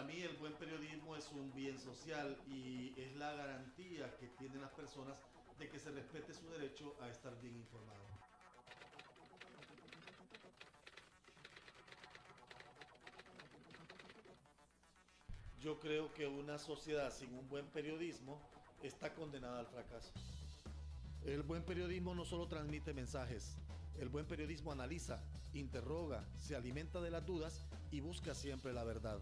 mí el buen periodismo es un bien social y es la garantía que tienen las personas de que se respete su derecho a estar bien informado. Yo creo que una sociedad sin un buen periodismo está condenada al fracaso. El buen periodismo no solo transmite mensajes, el buen periodismo analiza, interroga, se alimenta de las dudas y busca siempre la verdad.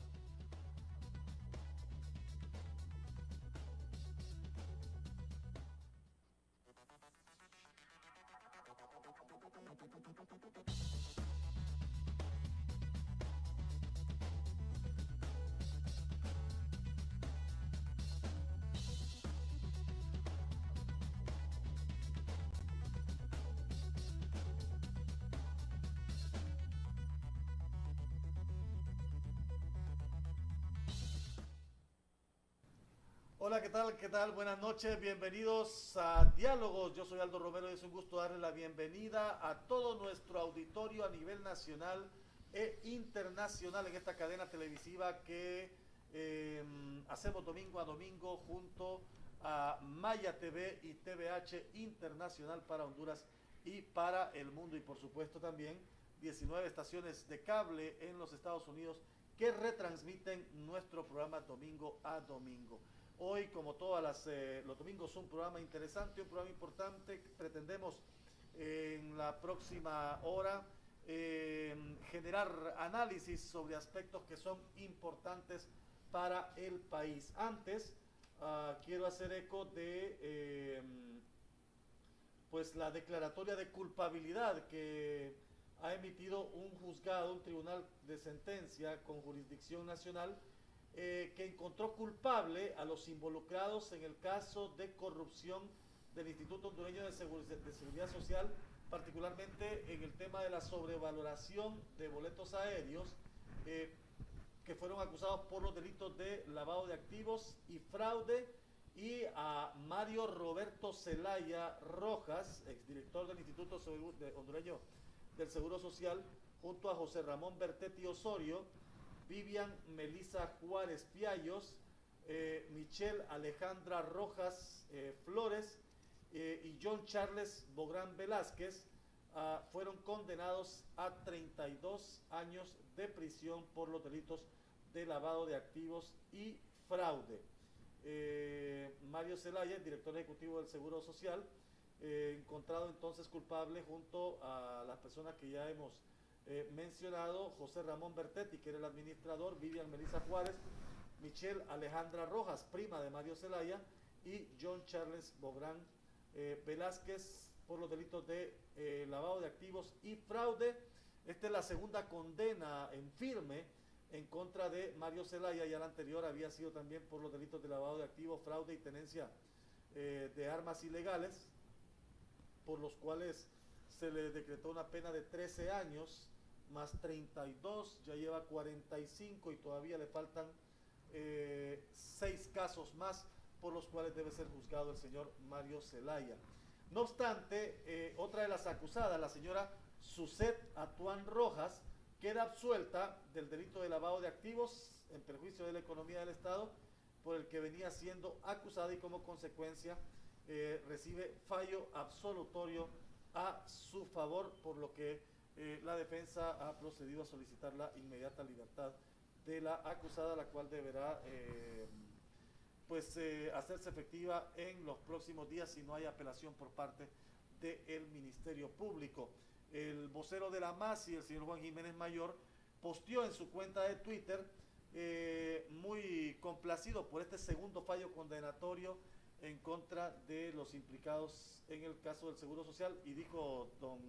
Hola, ¿qué tal? ¿Qué tal? Buenas noches, bienvenidos a Diálogos. Yo soy Aldo Romero y es un gusto darle la bienvenida a todo nuestro auditorio a nivel nacional e internacional en esta cadena televisiva que hacemos domingo a domingo junto a Maya TV y TVH Internacional para Honduras y para el mundo, y por supuesto también 19 estaciones de cable en los Estados Unidos que retransmiten nuestro programa domingo a domingo. Hoy, como los domingos, un programa interesante, un programa importante. Pretendemos en la próxima hora generar análisis sobre aspectos que son importantes para el país. Antes, quiero hacer eco de pues la declaratoria de culpabilidad que ha emitido un juzgado, un tribunal de sentencia con jurisdicción nacional, que encontró culpable a los involucrados en el caso de corrupción del Instituto Hondureño de Seguridad Social, particularmente en el tema de la sobrevaloración de boletos aéreos, que fueron acusados por los delitos de lavado de activos y fraude, y a Mario Roberto Zelaya Rojas, exdirector del Instituto Hondureño del Seguro Social, junto a José Ramón Bertetti Osorio, Vivian Melisa Juárez Piallos, Michelle Alejandra Rojas Flores y John Charles Bográn Velázquez, fueron condenados a 32 años de prisión por los delitos de lavado de activos y fraude. Mario Zelaya, director ejecutivo del Seguro Social, encontrado entonces culpable junto a las personas que ya hemos mencionado: José Ramón Bertetti, que era el administrador, Vivian Melisa Juárez, Michelle Alejandra Rojas, prima de Mario Zelaya, y John Charles Bográn Velázquez, por los delitos de lavado de activos y fraude. Esta es la segunda condena en firme en contra de Mario Zelaya. Ya la anterior había sido también por los delitos de lavado de activos, fraude y tenencia de armas ilegales, por los cuales se le decretó una pena de 13 años más 32, ya lleva 45 y todavía le faltan 6 casos más por los cuales debe ser juzgado el señor Mario Zelaya. No obstante, otra de las acusadas, la señora Suset Atuán Rojas, queda absuelta del delito de lavado de activos en perjuicio de la economía del Estado, por el que venía siendo acusada, y como consecuencia recibe fallo absolutorio a su favor, por lo que la defensa ha procedido a solicitar la inmediata libertad de la acusada, la cual deberá hacerse efectiva en los próximos días si no hay apelación por parte del Ministerio Público. El vocero de la MASI, el señor Juan Jiménez Mayor, posteó en su cuenta de Twitter, muy complacido por este segundo fallo condenatorio en contra de los implicados en el caso del Seguro Social, y dijo don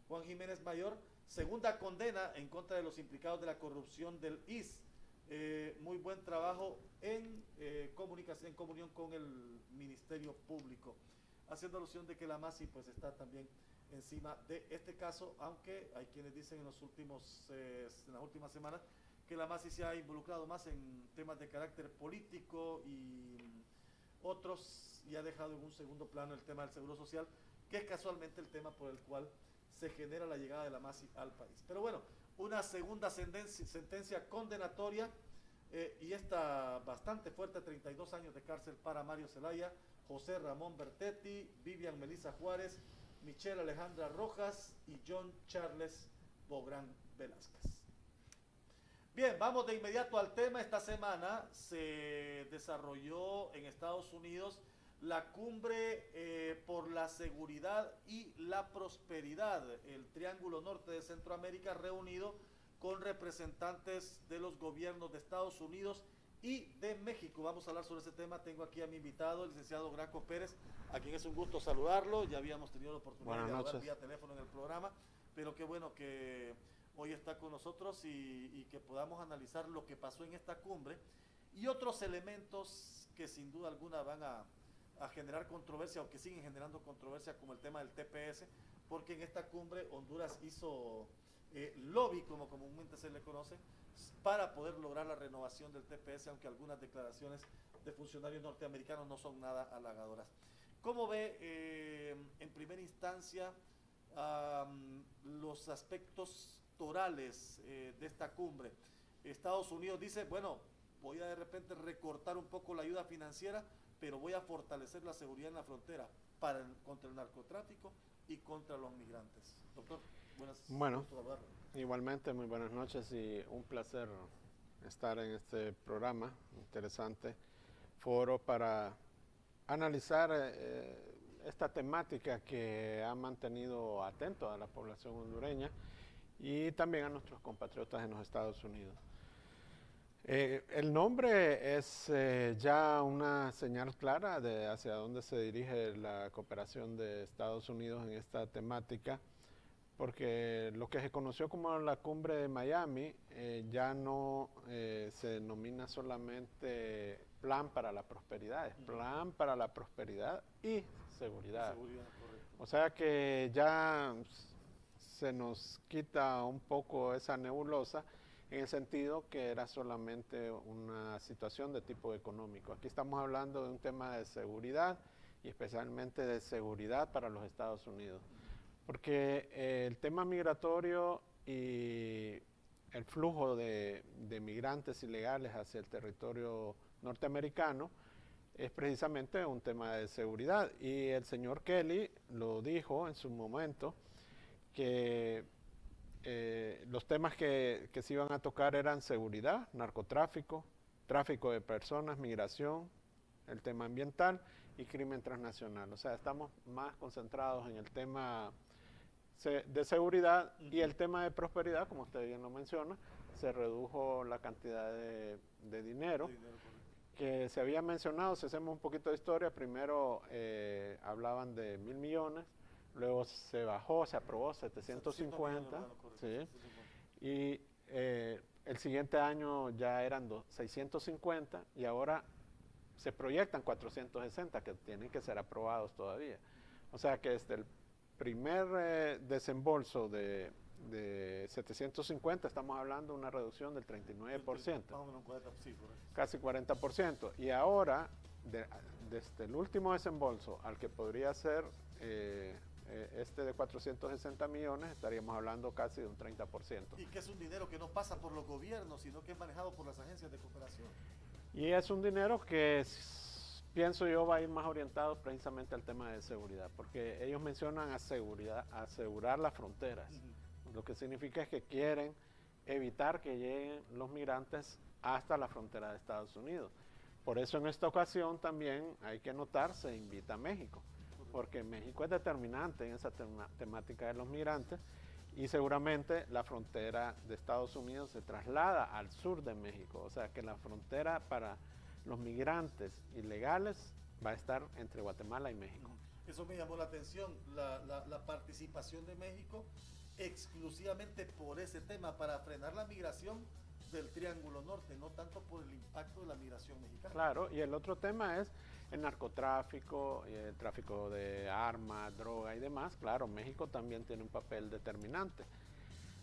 Juan Jiménez Mayor: segunda condena en contra de los implicados de la corrupción del IS. Muy buen trabajo en comunicación, en comunión con el Ministerio Público, haciendo alusión de que la MASI pues está también encima de este caso, aunque hay quienes dicen en las últimas semanas que la MASI se ha involucrado más en temas de carácter político y otros, y ha dejado en un segundo plano el tema del Seguro Social, que es casualmente el tema por el cual se genera la llegada de la MASI al país. Pero bueno, una segunda sentencia condenatoria y esta bastante fuerte, 32 años de cárcel para Mario Zelaya, José Ramón Bertetti, Vivian Melissa Juárez, Michelle Alejandra Rojas y John Charles Bográn Velázquez. Bien, vamos de inmediato al tema. Esta semana se desarrolló en Estados Unidos la cumbre por la seguridad y la prosperidad, el Triángulo Norte de Centroamérica reunido con representantes de los gobiernos de Estados Unidos y de México. Vamos a hablar sobre ese tema. Tengo aquí a mi invitado, el licenciado Graco Pérez, a quien es un gusto saludarlo. Ya habíamos tenido la oportunidad de hablar vía teléfono en el programa, pero qué bueno que hoy está con nosotros y que podamos analizar lo que pasó en esta cumbre y otros elementos que sin duda alguna van a generar controversia o que siguen generando controversia, como el tema del TPS, porque en esta cumbre Honduras hizo lobby, como comúnmente se le conoce, para poder lograr la renovación del TPS, aunque algunas declaraciones de funcionarios norteamericanos no son nada halagadoras. ¿Cómo ve en primera instancia los aspectos torales de esta cumbre? Estados Unidos dice, bueno, voy a de repente recortar un poco la ayuda financiera, pero voy a fortalecer la seguridad en la frontera contra el narcotráfico y contra los migrantes. Doctor, bueno, igualmente muy buenas noches y un placer estar en este programa interesante, foro para analizar esta temática que ha mantenido atento a la población hondureña y también a nuestros compatriotas en los Estados Unidos. El nombre es ya una señal clara de hacia dónde se dirige la cooperación de Estados Unidos en esta temática, porque lo que se conoció como la cumbre de Miami ya no se denomina solamente plan para la prosperidad, es plan para la prosperidad y seguridad. O sea que ya se nos quita un poco esa nebulosa en el sentido que era solamente una situación de tipo económico. Aquí estamos hablando de un tema de seguridad y especialmente de seguridad para los Estados Unidos. Porque el tema migratorio y el flujo de migrantes ilegales hacia el territorio norteamericano es precisamente un tema de seguridad. Y el señor Kelly lo dijo en su momento, que los temas que se iban a tocar eran seguridad, narcotráfico, tráfico de personas, migración, el tema ambiental y crimen transnacional. O sea, estamos más concentrados en el tema de seguridad y el tema de prosperidad, como usted bien lo menciona, se redujo la cantidad de dinero que se había mencionado. Si hacemos un poquito de historia, primero hablaban de 1,000 millones, luego se bajó, se aprobó 750, ¿sí? Y el siguiente año ya eran 650 y ahora se proyectan 460 que tienen que ser aprobados todavía. O sea que desde el primer desembolso de 750 estamos hablando de una reducción del 39%, casi 40%. Y ahora, desde el último desembolso al que podría ser este de 460 millones, estaríamos hablando casi de un 30%. Y que es un dinero que no pasa por los gobiernos, sino que es manejado por las agencias de cooperación. Y es un dinero que pienso yo va a ir más orientado precisamente al tema de seguridad, porque ellos mencionan asegurar las fronteras. Lo que significa es que quieren evitar que lleguen los migrantes hasta la frontera de Estados Unidos. Por eso en esta ocasión también hay que notar, se invita a México, porque México es determinante en esa temática de los migrantes y seguramente la frontera de Estados Unidos se traslada al sur de México, o sea que la frontera para los migrantes ilegales va a estar entre Guatemala y México. Eso me llamó la atención, la participación de México exclusivamente por ese tema, para frenar la migración del Triángulo Norte, no tanto por el impacto de la migración mexicana. Claro, y el otro tema es el narcotráfico, y el tráfico de armas, droga y demás. Claro, México también tiene un papel determinante.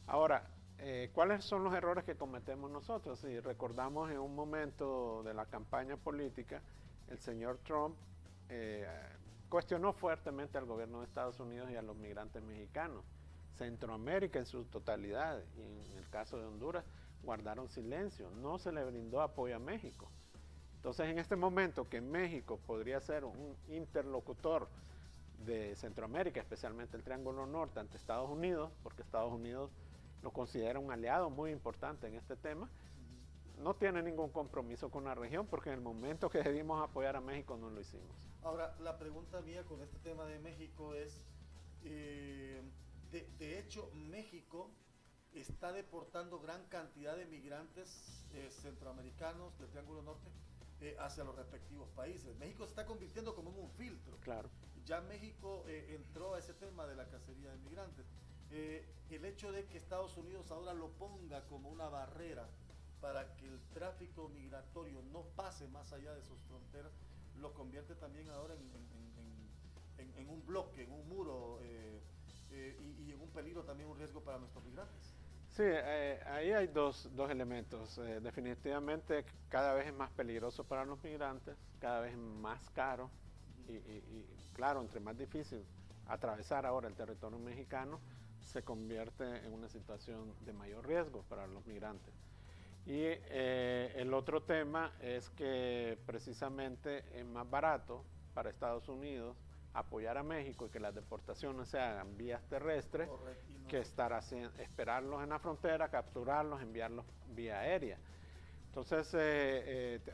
Ahora, ¿cuáles son los errores que cometemos nosotros? Si recordamos en un momento de la campaña política, el señor Trump cuestionó fuertemente al gobierno de Estados Unidos y a los migrantes mexicanos. Centroamérica en su totalidad, y en el caso de Honduras, guardaron silencio, no se le brindó apoyo a México. Entonces, en este momento que México podría ser un interlocutor de Centroamérica, especialmente el Triángulo Norte, ante Estados Unidos, porque Estados Unidos lo considera un aliado muy importante en este tema, no tiene ningún compromiso con la región, porque en el momento que debimos apoyar a México no lo hicimos. Ahora, la pregunta mía con este tema de México es, de hecho, México está deportando gran cantidad de migrantes centroamericanos del Triángulo Norte hacia los respectivos países. México se está convirtiendo como en un filtro. Claro. Ya México entró a ese tema de la cacería de migrantes. El hecho de que Estados Unidos ahora lo ponga como una barrera para que el tráfico migratorio no pase más allá de sus fronteras, lo convierte también ahora en un bloque, en un muro y en un peligro, también un riesgo para nuestros migrantes. Sí, ahí hay dos elementos. Definitivamente cada vez es más peligroso para los migrantes, cada vez es más caro y claro, entre más difícil atravesar ahora el territorio mexicano, se convierte en una situación de mayor riesgo para los migrantes. Y el otro tema es que precisamente es más barato para Estados Unidos apoyar a México y que las deportaciones se hagan vías terrestres. Correcto, que estar esperarlos en la frontera, capturarlos, enviarlos vía aérea. Entonces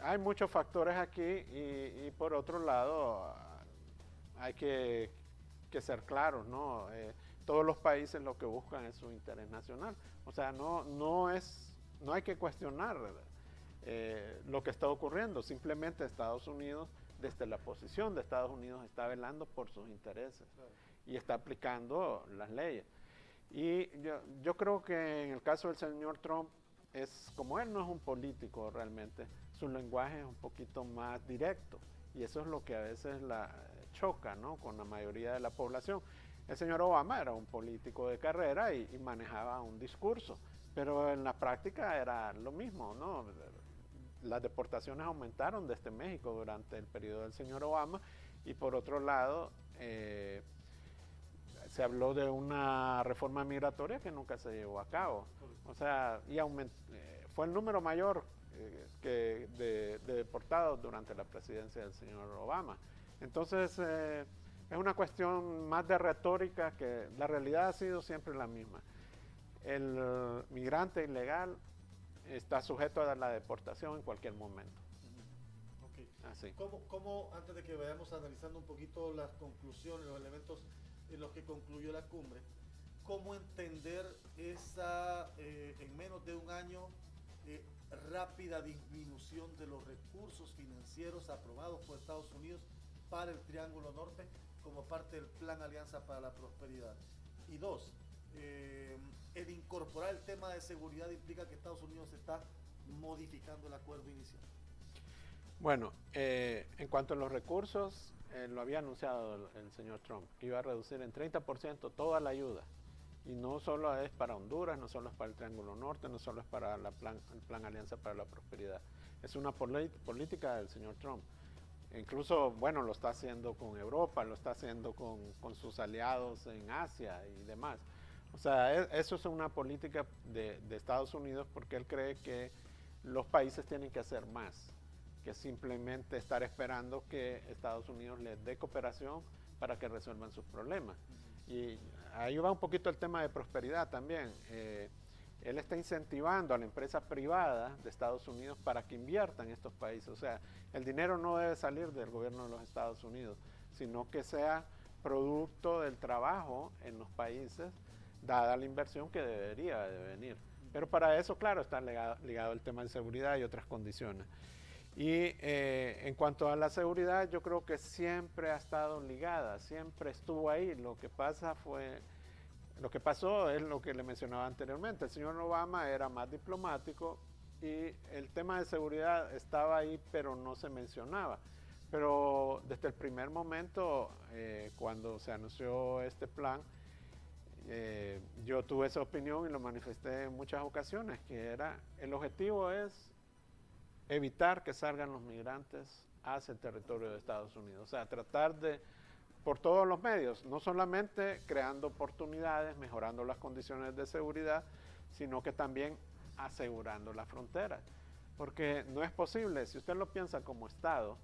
hay muchos factores aquí y por otro lado hay que ser claros, ¿no? Todos los países lo que buscan es su interés nacional. O sea, no hay que cuestionar lo que está ocurriendo. Simplemente Estados Unidos, desde la posición de Estados Unidos, está velando por sus intereses y está aplicando las leyes. Y yo creo que en el caso del señor Trump, como él no es un político realmente, su lenguaje es un poquito más directo y eso es lo que a veces choca, ¿no?, con la mayoría de la población. El señor Obama era un político de carrera y manejaba un discurso, pero en la práctica era lo mismo, ¿no? Las deportaciones aumentaron desde México durante el periodo del señor Obama y por otro lado se habló de una reforma migratoria que nunca se llevó a cabo. O sea, fue el número mayor de deportados durante la presidencia del señor Obama. Entonces, es una cuestión más de retórica, que la realidad ha sido siempre la misma. El migrante ilegal está sujeto a la deportación en cualquier momento. Okay. Así. ¿Cómo, antes de que vayamos analizando un poquito las conclusiones, los elementos en los que concluyó la cumbre, cómo entender esa, en menos de un año, rápida disminución de los recursos financieros aprobados por Estados Unidos para el Triángulo Norte como parte del Plan Alianza para la Prosperidad? Y dos, el incorporar el tema de seguridad implica que Estados Unidos está modificando el acuerdo inicial. Bueno, en cuanto a los recursos, lo había anunciado el señor Trump, que iba a reducir en 30% toda la ayuda. Y no solo es para Honduras, no solo es para el Triángulo Norte, no solo es para el Plan Alianza para la Prosperidad. Es una política del señor Trump. Incluso, bueno, lo está haciendo con Europa, lo está haciendo con sus aliados en Asia y demás. O sea, eso es una política de Estados Unidos, porque él cree que los países tienen que hacer más que simplemente estar esperando que Estados Unidos les dé cooperación para que resuelvan sus problemas. Y ahí va un poquito el tema de prosperidad también. Él está incentivando a la empresa privada de Estados Unidos para que invierta en estos países. O sea, el dinero no debe salir del gobierno de los Estados Unidos, sino que sea producto del trabajo en los países, dada la inversión que debería de venir. Pero para eso, claro, está ligado el tema de seguridad y otras condiciones. Y en cuanto a la seguridad, yo creo que siempre ha estado ligada, siempre estuvo ahí. Lo que pasó es lo que le mencionaba anteriormente. El señor Obama era más diplomático y el tema de seguridad estaba ahí, pero no se mencionaba. Pero desde el primer momento, cuando se anunció este plan, yo tuve esa opinión y lo manifesté en muchas ocasiones, que el objetivo es evitar que salgan los migrantes hacia el territorio de Estados Unidos. O sea, tratar de, por todos los medios, no solamente creando oportunidades, mejorando las condiciones de seguridad, sino que también asegurando la frontera. Porque no es posible, si usted lo piensa como Estado,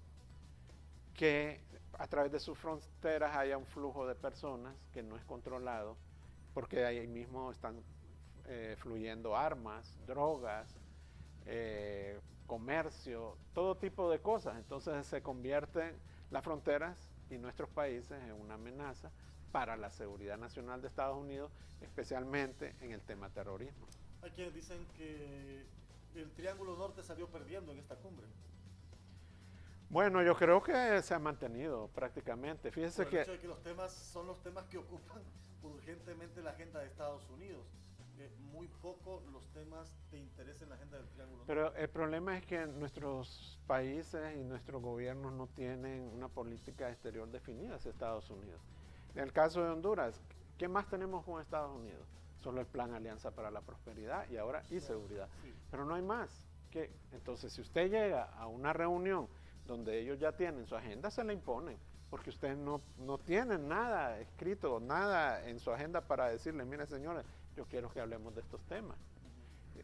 que a través de sus fronteras haya un flujo de personas que no es controlado, porque ahí mismo están fluyendo armas, drogas, comercio, todo tipo de cosas. Entonces se convierten las fronteras y nuestros países en una amenaza para la seguridad nacional de Estados Unidos, especialmente en el tema terrorismo. Hay quienes dicen que el Triángulo Norte salió perdiendo en esta cumbre. Bueno, yo creo que se ha mantenido prácticamente. Fíjese Por el hecho de que los temas son los temas que ocupan urgentemente la agenda de Estados Unidos. Muy poco los temas de interés en la agenda del Triángulo Norte. Pero el problema es que nuestros países y nuestros gobiernos no tienen una política exterior definida hacia Estados Unidos. En el caso de Honduras, ¿qué más tenemos con Estados Unidos? Solo el Plan Alianza para la Prosperidad y ahora seguridad. Sí. Pero no hay más. Entonces, si usted llega a una reunión donde ellos ya tienen su agenda, se la imponen, porque ustedes no tienen nada escrito, nada en su agenda para decirle, mire señores, yo quiero que hablemos de estos temas.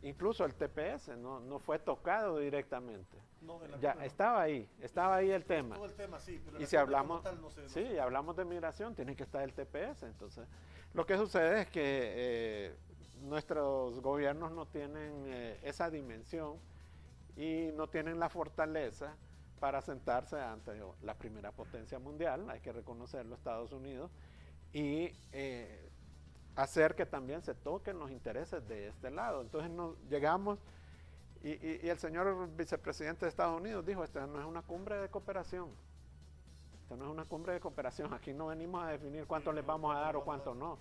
Incluso el TPS no fue tocado directamente. No, ya estaba ahí el tema. Todo el tema, sí, pero y si hablamos, hablamos de migración, tiene que estar el TPS. Entonces, lo que sucede es que nuestros gobiernos no tienen esa dimensión y no tienen la fortaleza para sentarse ante la primera potencia mundial, hay que reconocerlo, Estados Unidos, y hacer que también se toquen los intereses de este lado. Entonces llegamos y el señor vicepresidente de Estados Unidos dijo, esta no es una cumbre de cooperación, esta no es una cumbre de cooperación, aquí no venimos a definir cuánto les vamos a dar o cuánto no,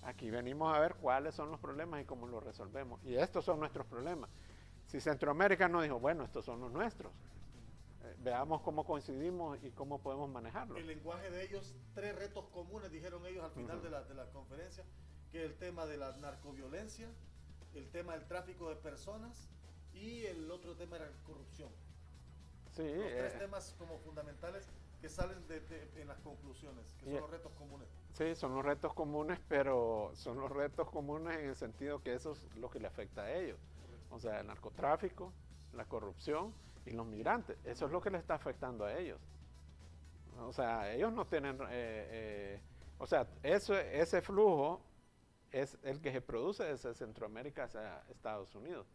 aquí venimos a ver cuáles son los problemas y cómo los resolvemos, y estos son nuestros problemas. Si Centroamérica no dijo, bueno, estos son los nuestros, veamos cómo coincidimos y cómo podemos manejarlo. El lenguaje de ellos, 3 retos comunes, dijeron ellos al final de la conferencia, que el tema de la narcoviolencia, el tema del tráfico de personas y el otro tema era corrupción. Sí, los 3 temas como fundamentales que salen en las conclusiones, que son los retos comunes. Sí, son los retos comunes, pero son los retos comunes en el sentido que eso es lo que le afecta a ellos. O sea, el narcotráfico, la corrupción y los migrantes, eso es lo que les está afectando a ellos. O sea, ellos no tienen, o sea, ese flujo es el que se produce desde Centroamérica hacia Estados Unidos.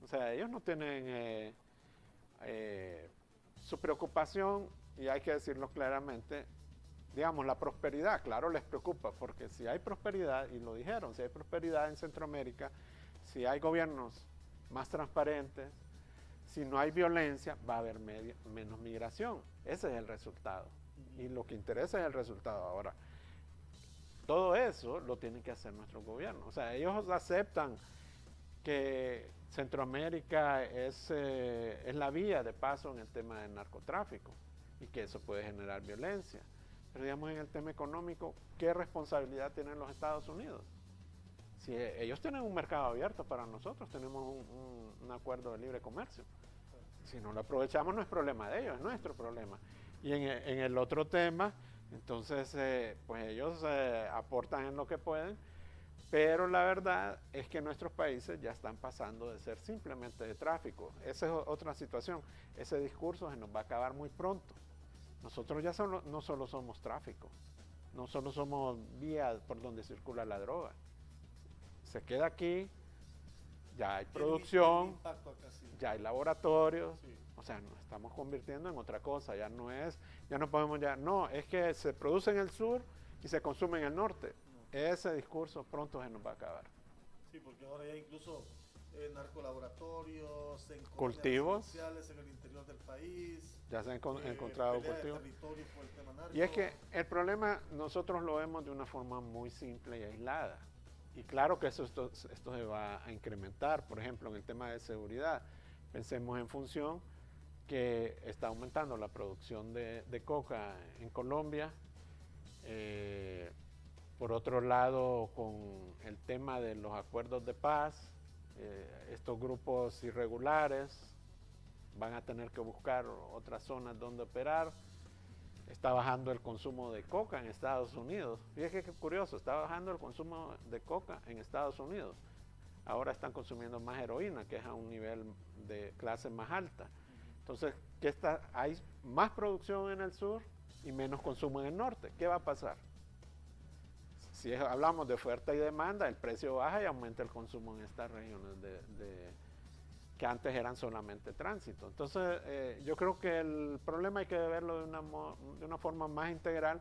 O sea, ellos no tienen su preocupación, y hay que decirlo claramente, digamos, la prosperidad, claro, les preocupa, porque si hay prosperidad, y lo dijeron, si hay prosperidad en Centroamérica, si hay gobiernos más transparentes, si no hay violencia, va a haber menos migración. Ese es el resultado. Y lo que interesa es el resultado. Ahora, todo eso lo tienen que hacer nuestros gobiernos. O sea, ellos aceptan que Centroamérica es la vía de paso en el tema del narcotráfico y que eso puede generar violencia. Pero digamos, en el tema económico, ¿qué responsabilidad tienen los Estados Unidos? Si ellos tienen un mercado abierto para nosotros, tenemos un acuerdo de libre comercio. Si no lo aprovechamos, no es problema de ellos, es nuestro problema. Y en el otro tema, entonces, pues ellos aportan en lo que pueden, pero la verdad es que nuestros países ya están pasando de ser simplemente de tráfico. Esa es otra situación. Ese discurso se nos va a acabar muy pronto. Nosotros ya no solo somos tráfico, no solo somos vías por donde circula la droga. Se queda aquí, ya hay producción, ya hay laboratorios, sí. O sea, nos estamos convirtiendo en otra cosa, ya no podemos es que se produce en el sur y se consume en el norte. No. Ese discurso pronto se nos va a acabar. Sí, porque ahora ya incluso narcolaboratorios, en cultivos sociales en el interior del país. Ya se han encontrado cultivos. Y es que el problema nosotros lo vemos de una forma muy simple y aislada. Y claro que esto se va a incrementar, por ejemplo, en el tema de seguridad. Pensemos en función que está aumentando la producción de coca en Colombia. Por otro lado, con el tema de los acuerdos de paz, estos grupos irregulares van a tener que buscar otras zonas donde operar. Está bajando el consumo de coca en Estados Unidos. Fíjate qué curioso, está bajando el consumo de coca en Estados Unidos. ahora están consumiendo más heroína, que es a un nivel de clase más alta. Entonces, hay más producción en el sur y menos consumo en el norte. ¿Qué va a pasar? Si hablamos de oferta y demanda, el precio baja y aumenta el consumo en estas regiones que antes eran solamente tránsito. Entonces, yo creo que el problema hay que verlo de una forma más integral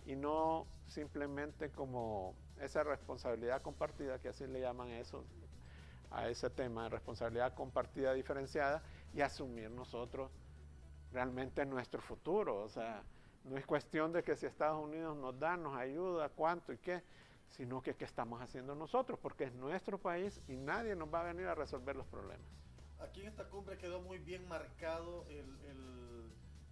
y no simplemente como esa responsabilidad compartida, que así le llaman eso, a ese tema, responsabilidad compartida diferenciada, y asumir nosotros realmente nuestro futuro. O sea, no es cuestión de que si Estados Unidos nos da, nos ayuda, cuánto y qué, sino que qué estamos haciendo nosotros, porque es nuestro país y nadie nos va a venir a resolver los problemas. Aquí en esta cumbre quedó muy bien marcado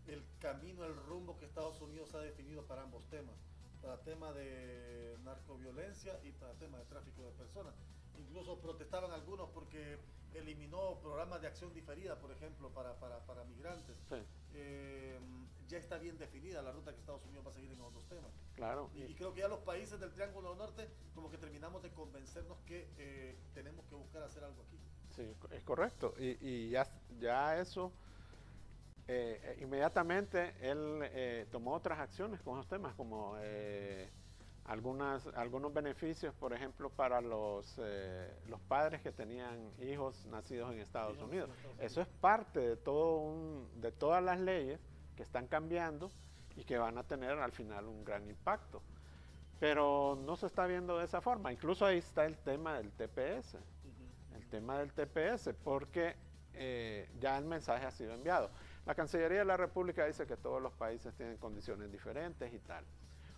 el camino, el rumbo que Estados Unidos ha definido para ambos temas, para tema de narcoviolencia y para tema de tráfico de personas. Incluso protestaban algunos porque eliminó programas de acción diferida, por ejemplo, para migrantes. Sí. Ya está bien definida la ruta que Estados Unidos va a seguir en los dos temas. Claro. Y creo que ya los países del Triángulo Norte como que terminamos de convencernos que tenemos que buscar hacer algo aquí. Sí, es correcto. Y ya eso, inmediatamente él tomó otras acciones con los temas, como algunos beneficios, por ejemplo, para los padres que tenían hijos nacidos en Estados Unidos. Eso es parte de de todas las leyes que están cambiando y que van a tener al final un gran impacto. Pero no se está viendo de esa forma. Incluso ahí está el tema del TPS. El tema del TPS, porque ya el mensaje ha sido enviado. La Cancillería de la República dice que todos los países tienen condiciones diferentes y tal.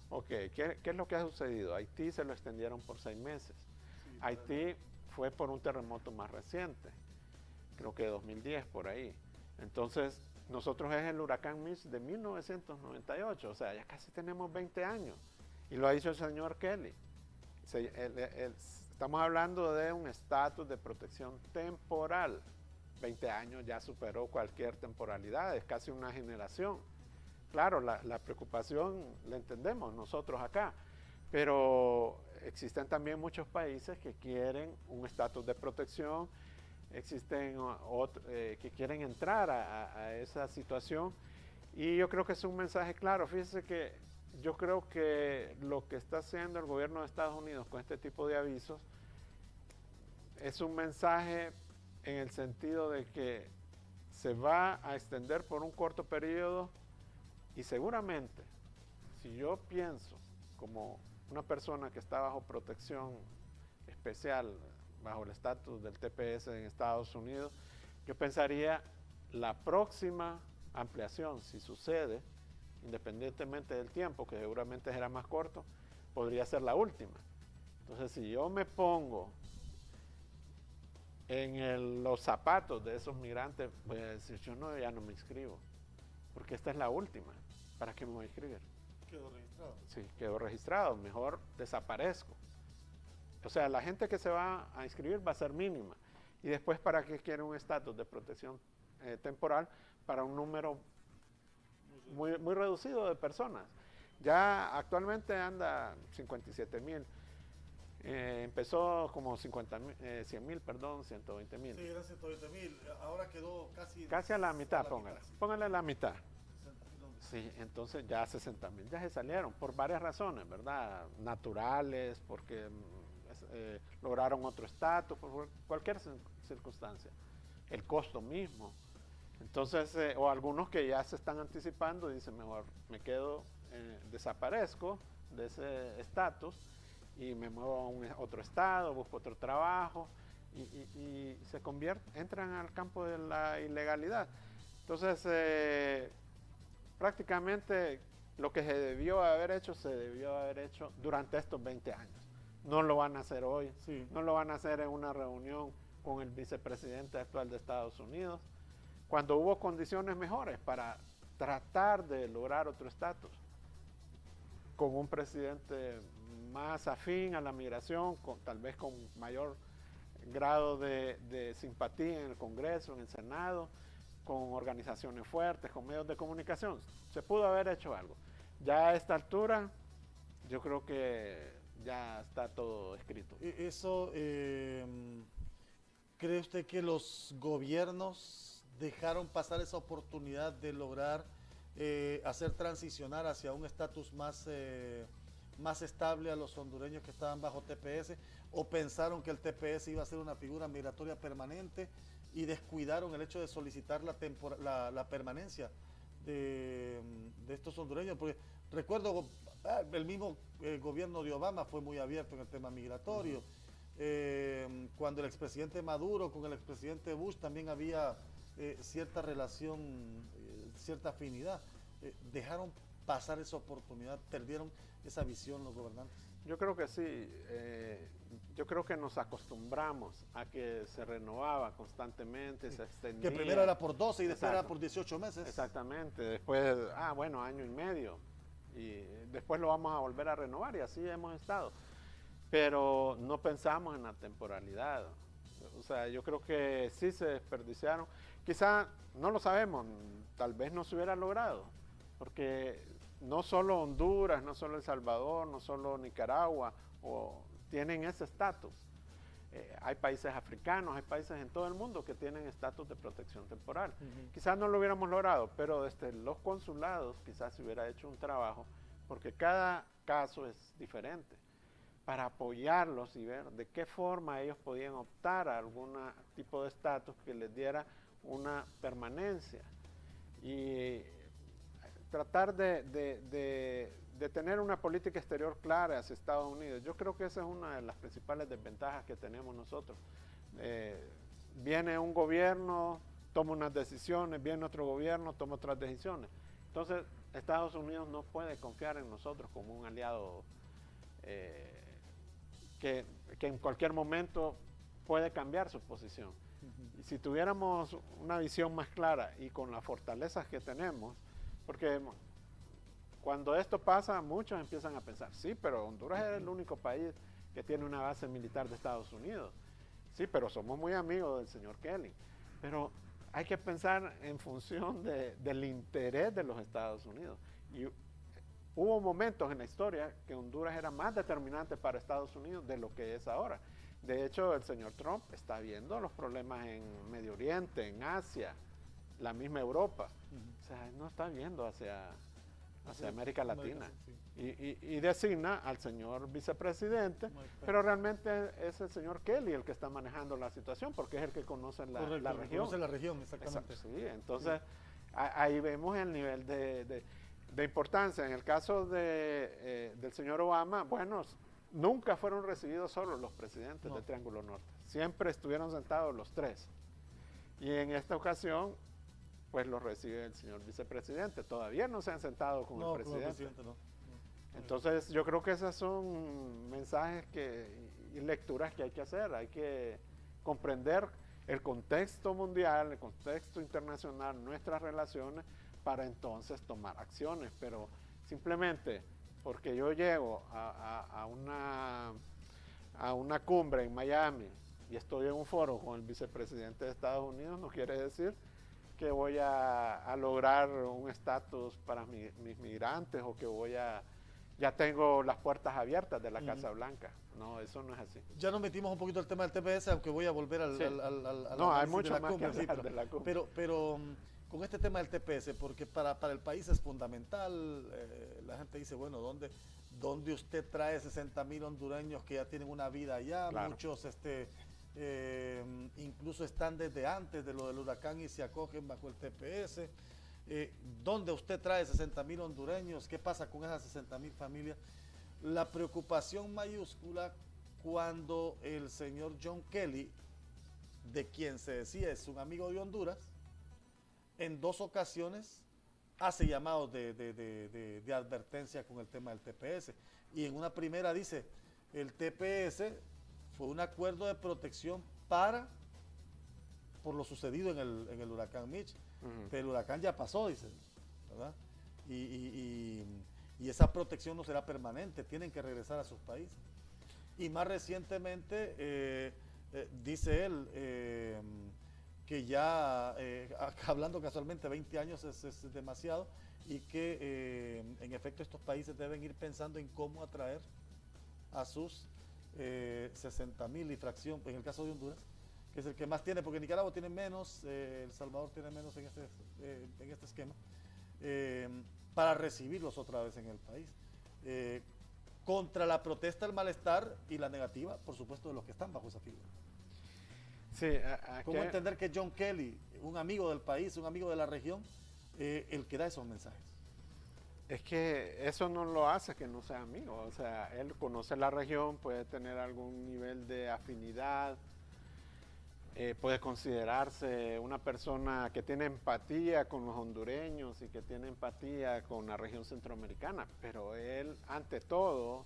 Ok, ¿qué es lo que ha sucedido? Haití se lo extendieron por 6 meses. Sí, Haití fue por un terremoto más reciente, creo que 2010 por ahí. Entonces, nosotros es el huracán Mitch de 1998, o sea, ya casi tenemos 20 años. Y lo ha dicho el señor Kelly. Estamos hablando de un estatus de protección temporal. 20 años ya superó cualquier temporalidad, es casi una generación. Claro, la preocupación la entendemos nosotros acá, pero existen también muchos países que quieren un estatus de protección, existen otros que quieren entrar a esa situación, y yo creo que es un mensaje claro. Fíjense que yo creo que lo que está haciendo el gobierno de Estados Unidos con este tipo de avisos es un mensaje en el sentido de que se va a extender por un corto periodo. Y seguramente, si yo pienso como una persona que está bajo protección especial, bajo el estatus del TPS en Estados Unidos, yo pensaría la próxima ampliación, si sucede, independientemente del tiempo, que seguramente será más corto, podría ser la última. Entonces, si yo me pongo en los zapatos de esos migrantes, voy a decir, ya no me inscribo, porque esta es la última. ¿Para qué me voy a inscribir? Quedó registrado. Sí, quedó registrado, mejor desaparezco. O sea, la gente que se va a inscribir va a ser mínima. Y después, ¿para qué quiere un estatus de protección temporal para un número muy reducido de personas? Ya actualmente anda 57,000. Empezó como 120,000, 120,000. Sí, eran 120,000. Ahora quedó casi a la mitad, póngale la mitad. Sí, entonces ya 60,000 ya se salieron por varias razones, ¿verdad? Naturales, porque lograron otro estatus, por cualquier circunstancia. El costo mismo. Entonces, o algunos que ya se están anticipando, dicen, mejor me quedo, desaparezco de ese estatus y me muevo a otro estado, busco otro trabajo y entran al campo de la ilegalidad. Entonces, prácticamente lo que se debió haber hecho durante estos 20 años. No lo van a hacer hoy, sí. No lo van a hacer en una reunión con el vicepresidente actual de Estados Unidos, cuando hubo condiciones mejores para tratar de lograr otro estatus, con un presidente más afín a la migración, tal vez con mayor grado de simpatía en el Congreso, en el Senado, con organizaciones fuertes, con medios de comunicación. Se pudo haber hecho algo. Ya a esta altura, yo creo que ya está todo escrito. Eso, ¿cree usted que los gobiernos dejaron pasar esa oportunidad de lograr hacer transicionar hacia un estatus más estable a los hondureños que estaban bajo TPS? ¿O pensaron que el TPS iba a ser una figura migratoria permanente y descuidaron el hecho de solicitar la permanencia de estos hondureños? Porque recuerdo, el mismo gobierno de Obama fue muy abierto en el tema migratorio. Cuando el expresidente Maduro con el expresidente Bush también había cierta relación, cierta afinidad. Dejaron pasar esa oportunidad, perdieron esa visión los gobernantes. Yo creo que sí. Yo creo que nos acostumbramos a que se renovaba constantemente, se extendía. Que primero era por 12 y después Exacto. era por 18 meses. Exactamente. Después, bueno, año y medio. Y después lo vamos a volver a renovar y así hemos estado. Pero no pensamos en la temporalidad. O sea, yo creo que sí se desperdiciaron. Quizá, no lo sabemos, tal vez no se hubiera logrado. Porque no solo Honduras, no solo El Salvador, no solo Nicaragua tienen ese estatus. Hay países africanos, hay países en todo el mundo que tienen estatus de protección temporal. Quizás no lo hubiéramos logrado, pero desde los consulados quizás se hubiera hecho un trabajo, porque cada caso es diferente, para apoyarlos y ver de qué forma ellos podían optar a algún tipo de estatus que les diera una permanencia. Y tratar de tener una política exterior clara hacia Estados Unidos. Yo creo que esa es una de las principales desventajas que tenemos nosotros. Viene un gobierno, toma unas decisiones, viene otro gobierno, toma otras decisiones. Entonces, Estados Unidos no puede confiar en nosotros como un aliado que en cualquier momento puede cambiar su posición. Y si tuviéramos una visión más clara y con las fortalezas que tenemos, porque cuando esto pasa, muchos empiezan a pensar, sí, pero Honduras es el único país que tiene una base militar de Estados Unidos. Sí, pero somos muy amigos del señor Kelly. Pero hay que pensar en función del interés de los Estados Unidos. Y hubo momentos en la historia que Honduras era más determinante para Estados Unidos de lo que es ahora. De hecho, el señor Trump está viendo los problemas en Medio Oriente, en Asia, la misma Europa. O sea, no está viendo hacia América Latina. Y designa al señor vicepresidente, pero realmente es el señor Kelly el que está manejando la situación, porque es el que conoce la región. Conoce la región, exactamente. Exacto, sí, entonces ahí vemos el nivel de importancia. En el caso del señor Obama, bueno, nunca fueron recibidos solo los presidentes del Triángulo Norte. Siempre estuvieron sentados los tres. Y en esta ocasión, pues los recibe el señor vicepresidente. Todavía no se han sentado con el presidente. Entonces, yo creo que esos son mensajes y lecturas que hay que hacer. Hay que comprender el contexto mundial, el contexto internacional, nuestras relaciones, para entonces tomar acciones. Pero simplemente porque yo llego a una cumbre en Miami y estoy en un foro con el vicepresidente de Estados Unidos, no quiere decir que voy a lograr un estatus para mis migrantes o que ya tengo las puertas abiertas de la Casa Blanca. No, eso no es así. Ya nos metimos un poquito al tema del TPS, aunque voy a volver no, hay mucho más que hablar de la cumbre. Pero con este tema del TPS, porque para el país es fundamental, la gente dice, bueno, ¿dónde usted trae 60,000 hondureños que ya tienen una vida allá? Claro. Muchos incluso están desde antes de lo del huracán y se acogen bajo el TPS. ¿Dónde usted trae 60,000 hondureños? ¿Qué pasa con esas 60,000 familias? La preocupación mayúscula cuando el señor John Kelly, de quien se decía es un amigo de Honduras, en 2 ocasiones hace llamados de advertencia con el tema del TPS. Y en una primera dice, el TPS fue un acuerdo de protección por lo sucedido en el huracán Mitch. Pero el huracán ya pasó, dice, ¿verdad? Y esa protección no será permanente, tienen que regresar a sus países. Y más recientemente, dice él, que ya, hablando casualmente, 20 años es demasiado, y que en efecto estos países deben ir pensando en cómo atraer a sus 60.000 y fracción, en el caso de Honduras, que es el que más tiene, porque Nicaragua tiene menos, El Salvador tiene menos en este esquema, para recibirlos otra vez en el país. Contra la protesta, el malestar y la negativa, por supuesto, de los que están bajo esa figura. Sí, ¿Cómo entender que John Kelly, un amigo del país, un amigo de la región, el que da esos mensajes? Es que eso no lo hace que no sea amigo, o sea, él conoce la región, puede tener algún nivel de afinidad, puede considerarse una persona que tiene empatía con los hondureños y que tiene empatía con la región centroamericana, pero él, ante todo,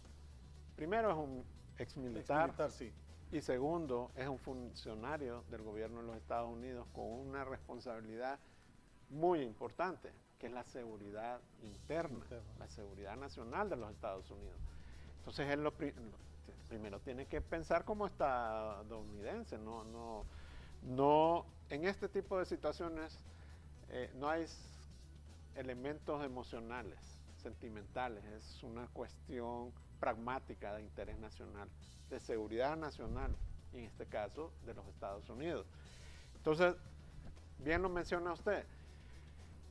primero es un exmilitar, sí. Y segundo, es un funcionario del gobierno de los Estados Unidos con una responsabilidad muy importante, que es la seguridad interna, la seguridad nacional de los Estados Unidos. Entonces él primero tiene que pensar como estadounidense, no en este tipo de situaciones no hay elementos emocionales, sentimentales, es una cuestión pragmática de interés nacional, de seguridad nacional, y en este caso de los Estados Unidos. Entonces, bien lo menciona usted,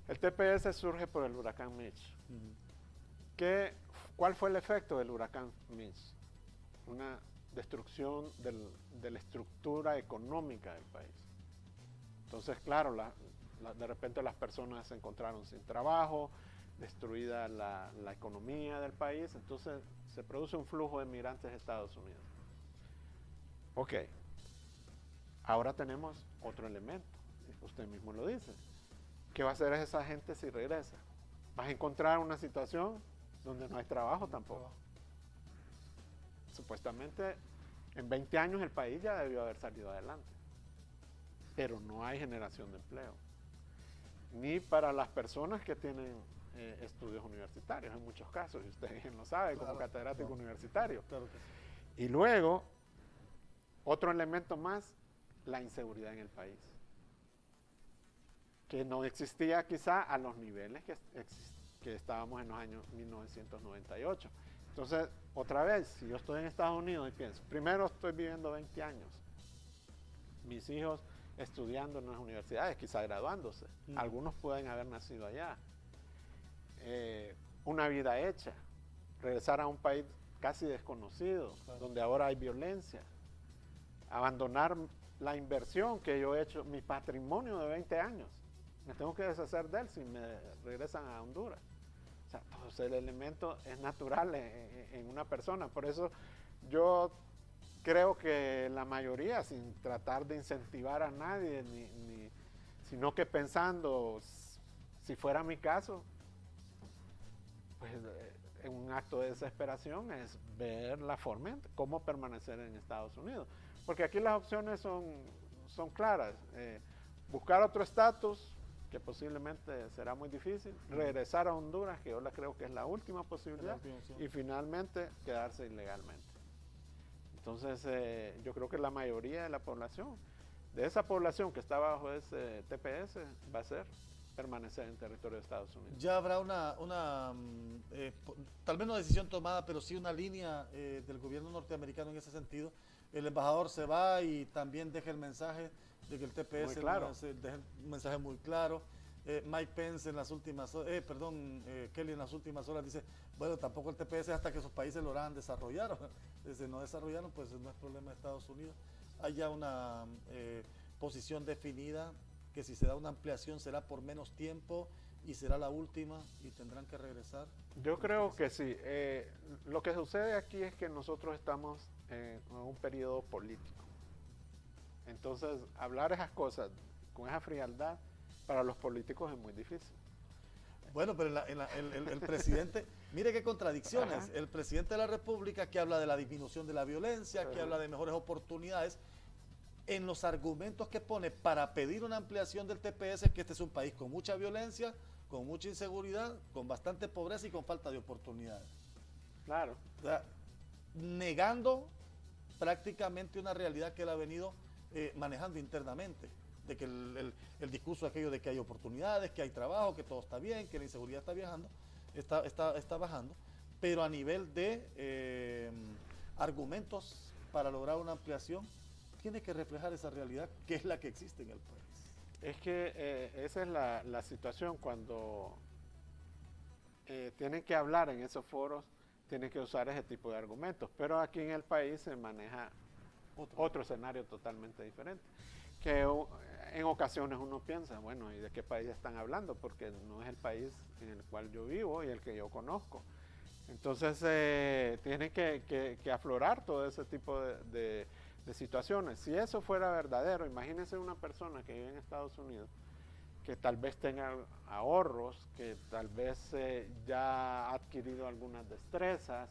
el TPS surge por el huracán Mitch. ¿Cuál fue el efecto del huracán Mitch? Una destrucción de la estructura económica del país. Entonces, claro, de repente las personas se encontraron sin trabajo, destruida la economía del país, entonces se produce un flujo de migrantes a Estados Unidos. Ok, ahora tenemos otro elemento, usted mismo lo dice. ¿Qué va a hacer esa gente si regresa? Vas a encontrar una situación donde no hay trabajo tampoco. Supuestamente en 20 años el país ya debió haber salido adelante, pero no hay generación de empleo, ni para las personas que tienen estudios universitarios en muchos casos, y usted bien lo sabe, como catedrático universitario. Claro que sí. Y luego, otro elemento más, la inseguridad en el país, que no existía quizá a los niveles que estábamos en los años 1998. Entonces, otra vez, si yo estoy en Estados Unidos y pienso, primero estoy viviendo 20 años, mis hijos estudiando en las universidades, quizá graduándose, algunos pueden haber nacido allá, una vida hecha, regresar a un país casi desconocido, donde ahora hay violencia, abandonar la inversión que yo he hecho, mi patrimonio de 20 años, me tengo que deshacer de él si me regresan a Honduras. O sea, todo el elemento es natural en una persona, por eso yo creo que la mayoría, sin tratar de incentivar a nadie, sino que pensando, si fuera mi caso, pues en un acto de desesperación es ver la forma, cómo permanecer en Estados Unidos. Porque aquí las opciones son claras. Buscar otro estatus, que posiblemente será muy difícil, regresar a Honduras, que yo creo que es la última posibilidad, y finalmente quedarse ilegalmente. Entonces, yo creo que la mayoría de la población, de esa población que está bajo ese TPS, va a ser permanecer en territorio de Estados Unidos. Ya habrá tal vez no decisión tomada, pero sí una línea del gobierno norteamericano en ese sentido. El embajador se va y también deja el mensaje de que el TPS deja un mensaje muy claro. Mike Pence en las últimas Kelly en las últimas horas dice, bueno, tampoco el TPS hasta que esos países lo harán desarrollar. Desde no desarrollaron, pues no es problema de Estados Unidos. Hay ya una posición definida, que si se da una ampliación será por menos tiempo y será la última y tendrán que regresar. Yo creo que sí. Lo que sucede aquí es que nosotros estamos en un periodo político. Entonces, hablar esas cosas con esa frialdad para los políticos es muy difícil. Bueno, pero el presidente, mire qué contradicciones. El presidente de la República, que habla de la disminución de la violencia, que habla de mejores oportunidades, en los argumentos que pone para pedir una ampliación del TPS, que este es un país con mucha violencia, con mucha inseguridad, con bastante pobreza y con falta de oportunidades. Claro. O sea, negando prácticamente una realidad que él ha venido manejando internamente, de que el discurso aquello de que hay oportunidades, que hay trabajo, que todo está bien, que la inseguridad está bajando, pero a nivel de argumentos para lograr una ampliación, tiene que reflejar esa realidad que es la que existe en el país. Es que esa es la situación cuando tienen que hablar en esos foros, tienen que usar ese tipo de argumentos, pero aquí en el país se maneja otro escenario totalmente diferente, que en ocasiones uno piensa, bueno, ¿y de qué país están hablando? Porque no es el país en el cual yo vivo y el que yo conozco. Entonces tiene que aflorar todo ese tipo de situaciones. Si eso fuera verdadero, imagínense una persona que vive en Estados Unidos, que tal vez tenga ahorros, que tal vez ya ha adquirido algunas destrezas,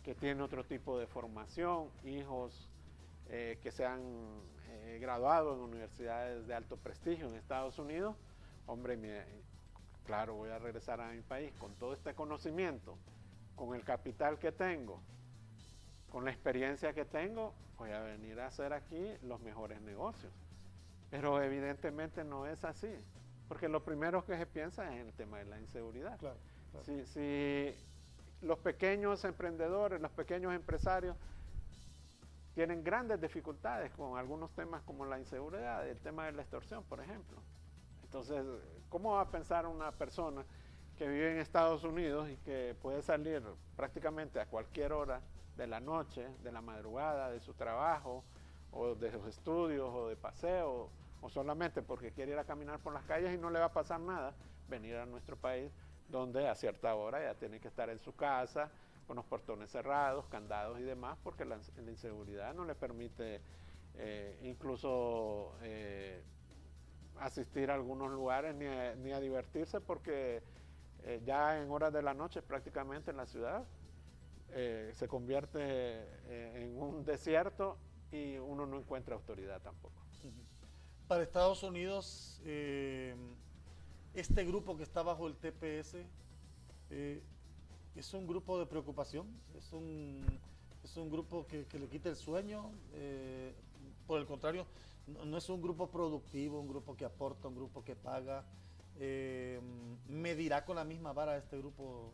que tiene otro tipo de formación, hijos que se han graduado en universidades de alto prestigio en Estados Unidos. Hombre, claro, voy a regresar a mi país con todo este conocimiento, con el capital que tengo, con la experiencia que tengo, voy a venir a hacer aquí los mejores negocios. Pero evidentemente no es así, porque lo primero que se piensa es en el tema de la inseguridad. Claro, claro. Si los pequeños emprendedores, los pequeños empresarios tienen grandes dificultades con algunos temas como la inseguridad, el tema de la extorsión, por ejemplo. Entonces, ¿cómo va a pensar una persona que vive en Estados Unidos y que puede salir prácticamente a cualquier hora de la noche, de la madrugada, de su trabajo, o de sus estudios, o de paseo, o solamente porque quiere ir a caminar por las calles y no le va a pasar nada, venir a nuestro país, donde a cierta hora ya tiene que estar en su casa, con los portones cerrados, candados y demás, porque la inseguridad no le permite incluso asistir a algunos lugares ni a divertirse, porque ya en horas de la noche prácticamente en la ciudad se convierte en un desierto y uno no encuentra autoridad tampoco. Para Estados Unidos, este grupo que está bajo el TPS es un grupo de preocupación, es un grupo que le quita el sueño, por el contrario, no es un grupo productivo, un grupo que aporta, un grupo que paga. ¿Medirá con la misma vara este grupo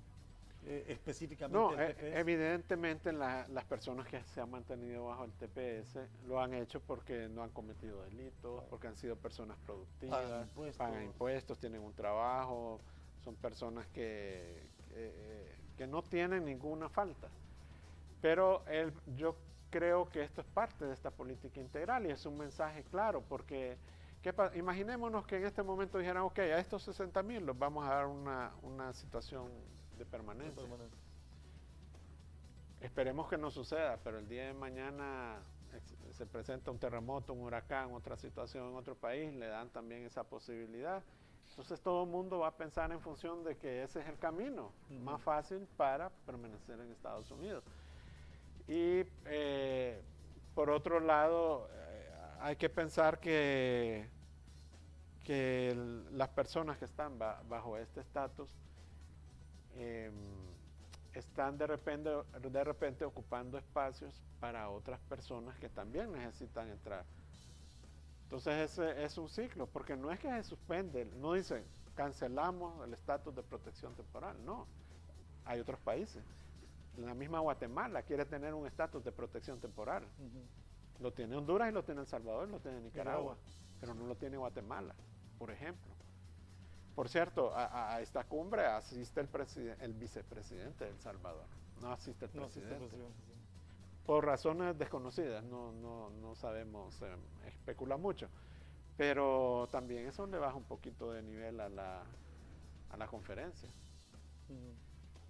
específicamente? No, evidentemente las personas que se han mantenido bajo el TPS lo han hecho porque no han cometido delitos, porque han sido personas productivas, pagan impuestos, tienen un trabajo, son personas que no tienen ninguna falta. Pero yo creo que esto es parte de esta política integral y es un mensaje claro, porque imaginémonos que en este momento dijeran, ok, a estos 60,000 los vamos a dar una situación de permanencia. Esperemos que no suceda, pero el día de mañana se presenta un terremoto, un huracán, otra situación en otro país, le dan también esa posibilidad. Entonces todo el mundo va a pensar en función de que ese es el camino más fácil para permanecer en Estados Unidos. Y por otro lado, hay que pensar que las personas que están bajo este estatus están de repente ocupando espacios para otras personas que también necesitan entrar. Entonces ese es un ciclo, porque no es que se suspende, no dicen cancelamos el estatus de protección temporal, no. Hay otros países. La misma Guatemala quiere tener un estatus de protección temporal. Lo tiene Honduras y lo tiene El Salvador, lo tiene Nicaragua, pero no lo tiene Guatemala, por ejemplo. Por cierto, a esta cumbre asiste el vicepresidente de El Salvador, no asiste el presidente. Por razones desconocidas, no sabemos, especula mucho, pero también eso le baja un poquito de nivel a la conferencia.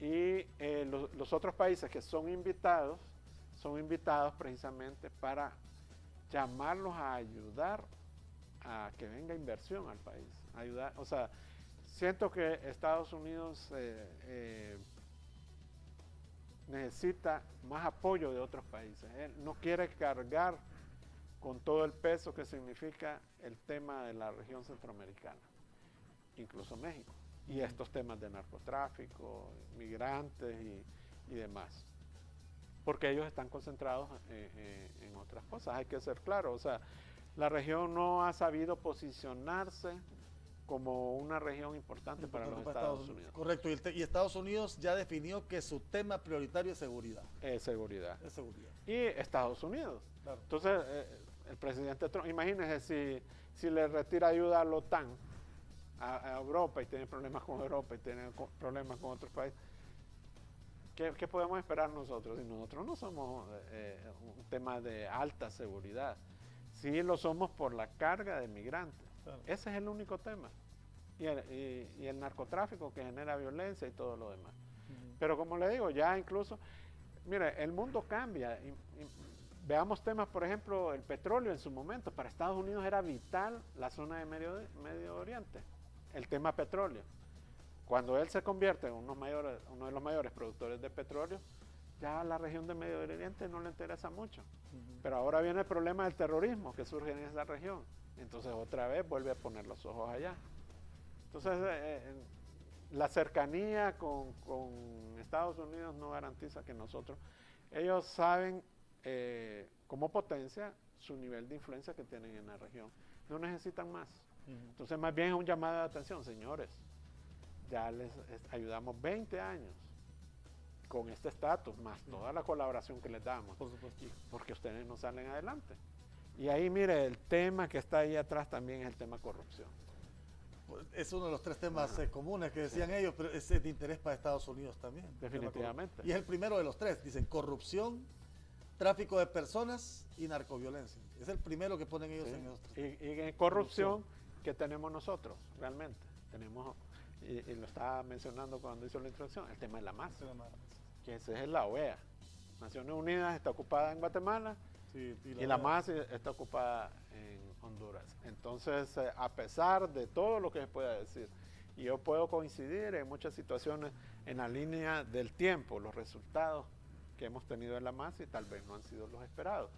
Y los otros países que son invitados precisamente para llamarlos a ayudar a que venga inversión al país. Ayudar, o sea, siento que Estados Unidos necesita más apoyo de otros países. Él no quiere cargar con todo el peso que significa el tema de la región centroamericana, incluso México, y estos temas de narcotráfico, migrantes y demás, porque ellos están concentrados en otras cosas. Hay que ser claro, o sea, la región no ha sabido posicionarse como una región importante para los Estados Unidos. Correcto, y Estados Unidos ya definió que su tema prioritario es seguridad. Es seguridad. Es seguridad. Y Estados Unidos. Claro. Entonces, el presidente Trump, imagínense si le retira ayuda a la OTAN, a Europa, y tiene problemas con Europa, y tiene problemas con otros países. ¿Qué podemos esperar nosotros? Si nosotros no somos un tema de alta seguridad, sí lo somos por la carga de migrantes. Claro. Ese es el único tema. Y el narcotráfico que genera violencia y todo lo demás. Pero como le digo, ya incluso, mire, el mundo cambia. Veamos temas, por ejemplo, el petróleo en su momento. Para Estados Unidos era vital la zona de Medio Oriente, el tema petróleo. Cuando él se convierte en uno de los mayores productores de petróleo, ya la región de Medio Oriente no le interesa mucho. Pero ahora viene el problema del terrorismo que surge en esa región. Entonces otra vez vuelve a poner los ojos allá. Entonces la cercanía con Estados Unidos no garantiza que ellos saben como potencia su nivel de influencia que tienen en la región. No necesitan más. Entonces más bien es un llamado de atención, señores. Ya les ayudamos 20 años con este estatus, más toda la colaboración que les damos. Por supuesto. Porque ustedes no salen adelante. Y ahí, mire, el tema que está ahí atrás también es el tema corrupción. Es uno de los tres temas comunes que decían ellos, pero es de interés para Estados Unidos también. Definitivamente. Y es el primero de los tres. Dicen corrupción, tráfico de personas y narcoviolencia. Es el primero que ponen ellos en esos tres. Y en corrupción que tenemos nosotros, realmente. Tenemos, y lo estaba mencionando cuando hizo la introducción, el tema de la MAS, que ese es la OEA. Naciones Unidas está ocupada en Guatemala. Sí, y la MAS está ocupada en Honduras. Entonces, a pesar de todo lo que se pueda decir, y yo puedo coincidir en muchas situaciones en la línea del tiempo, los resultados que hemos tenido en la MAS y tal vez no han sido los esperados.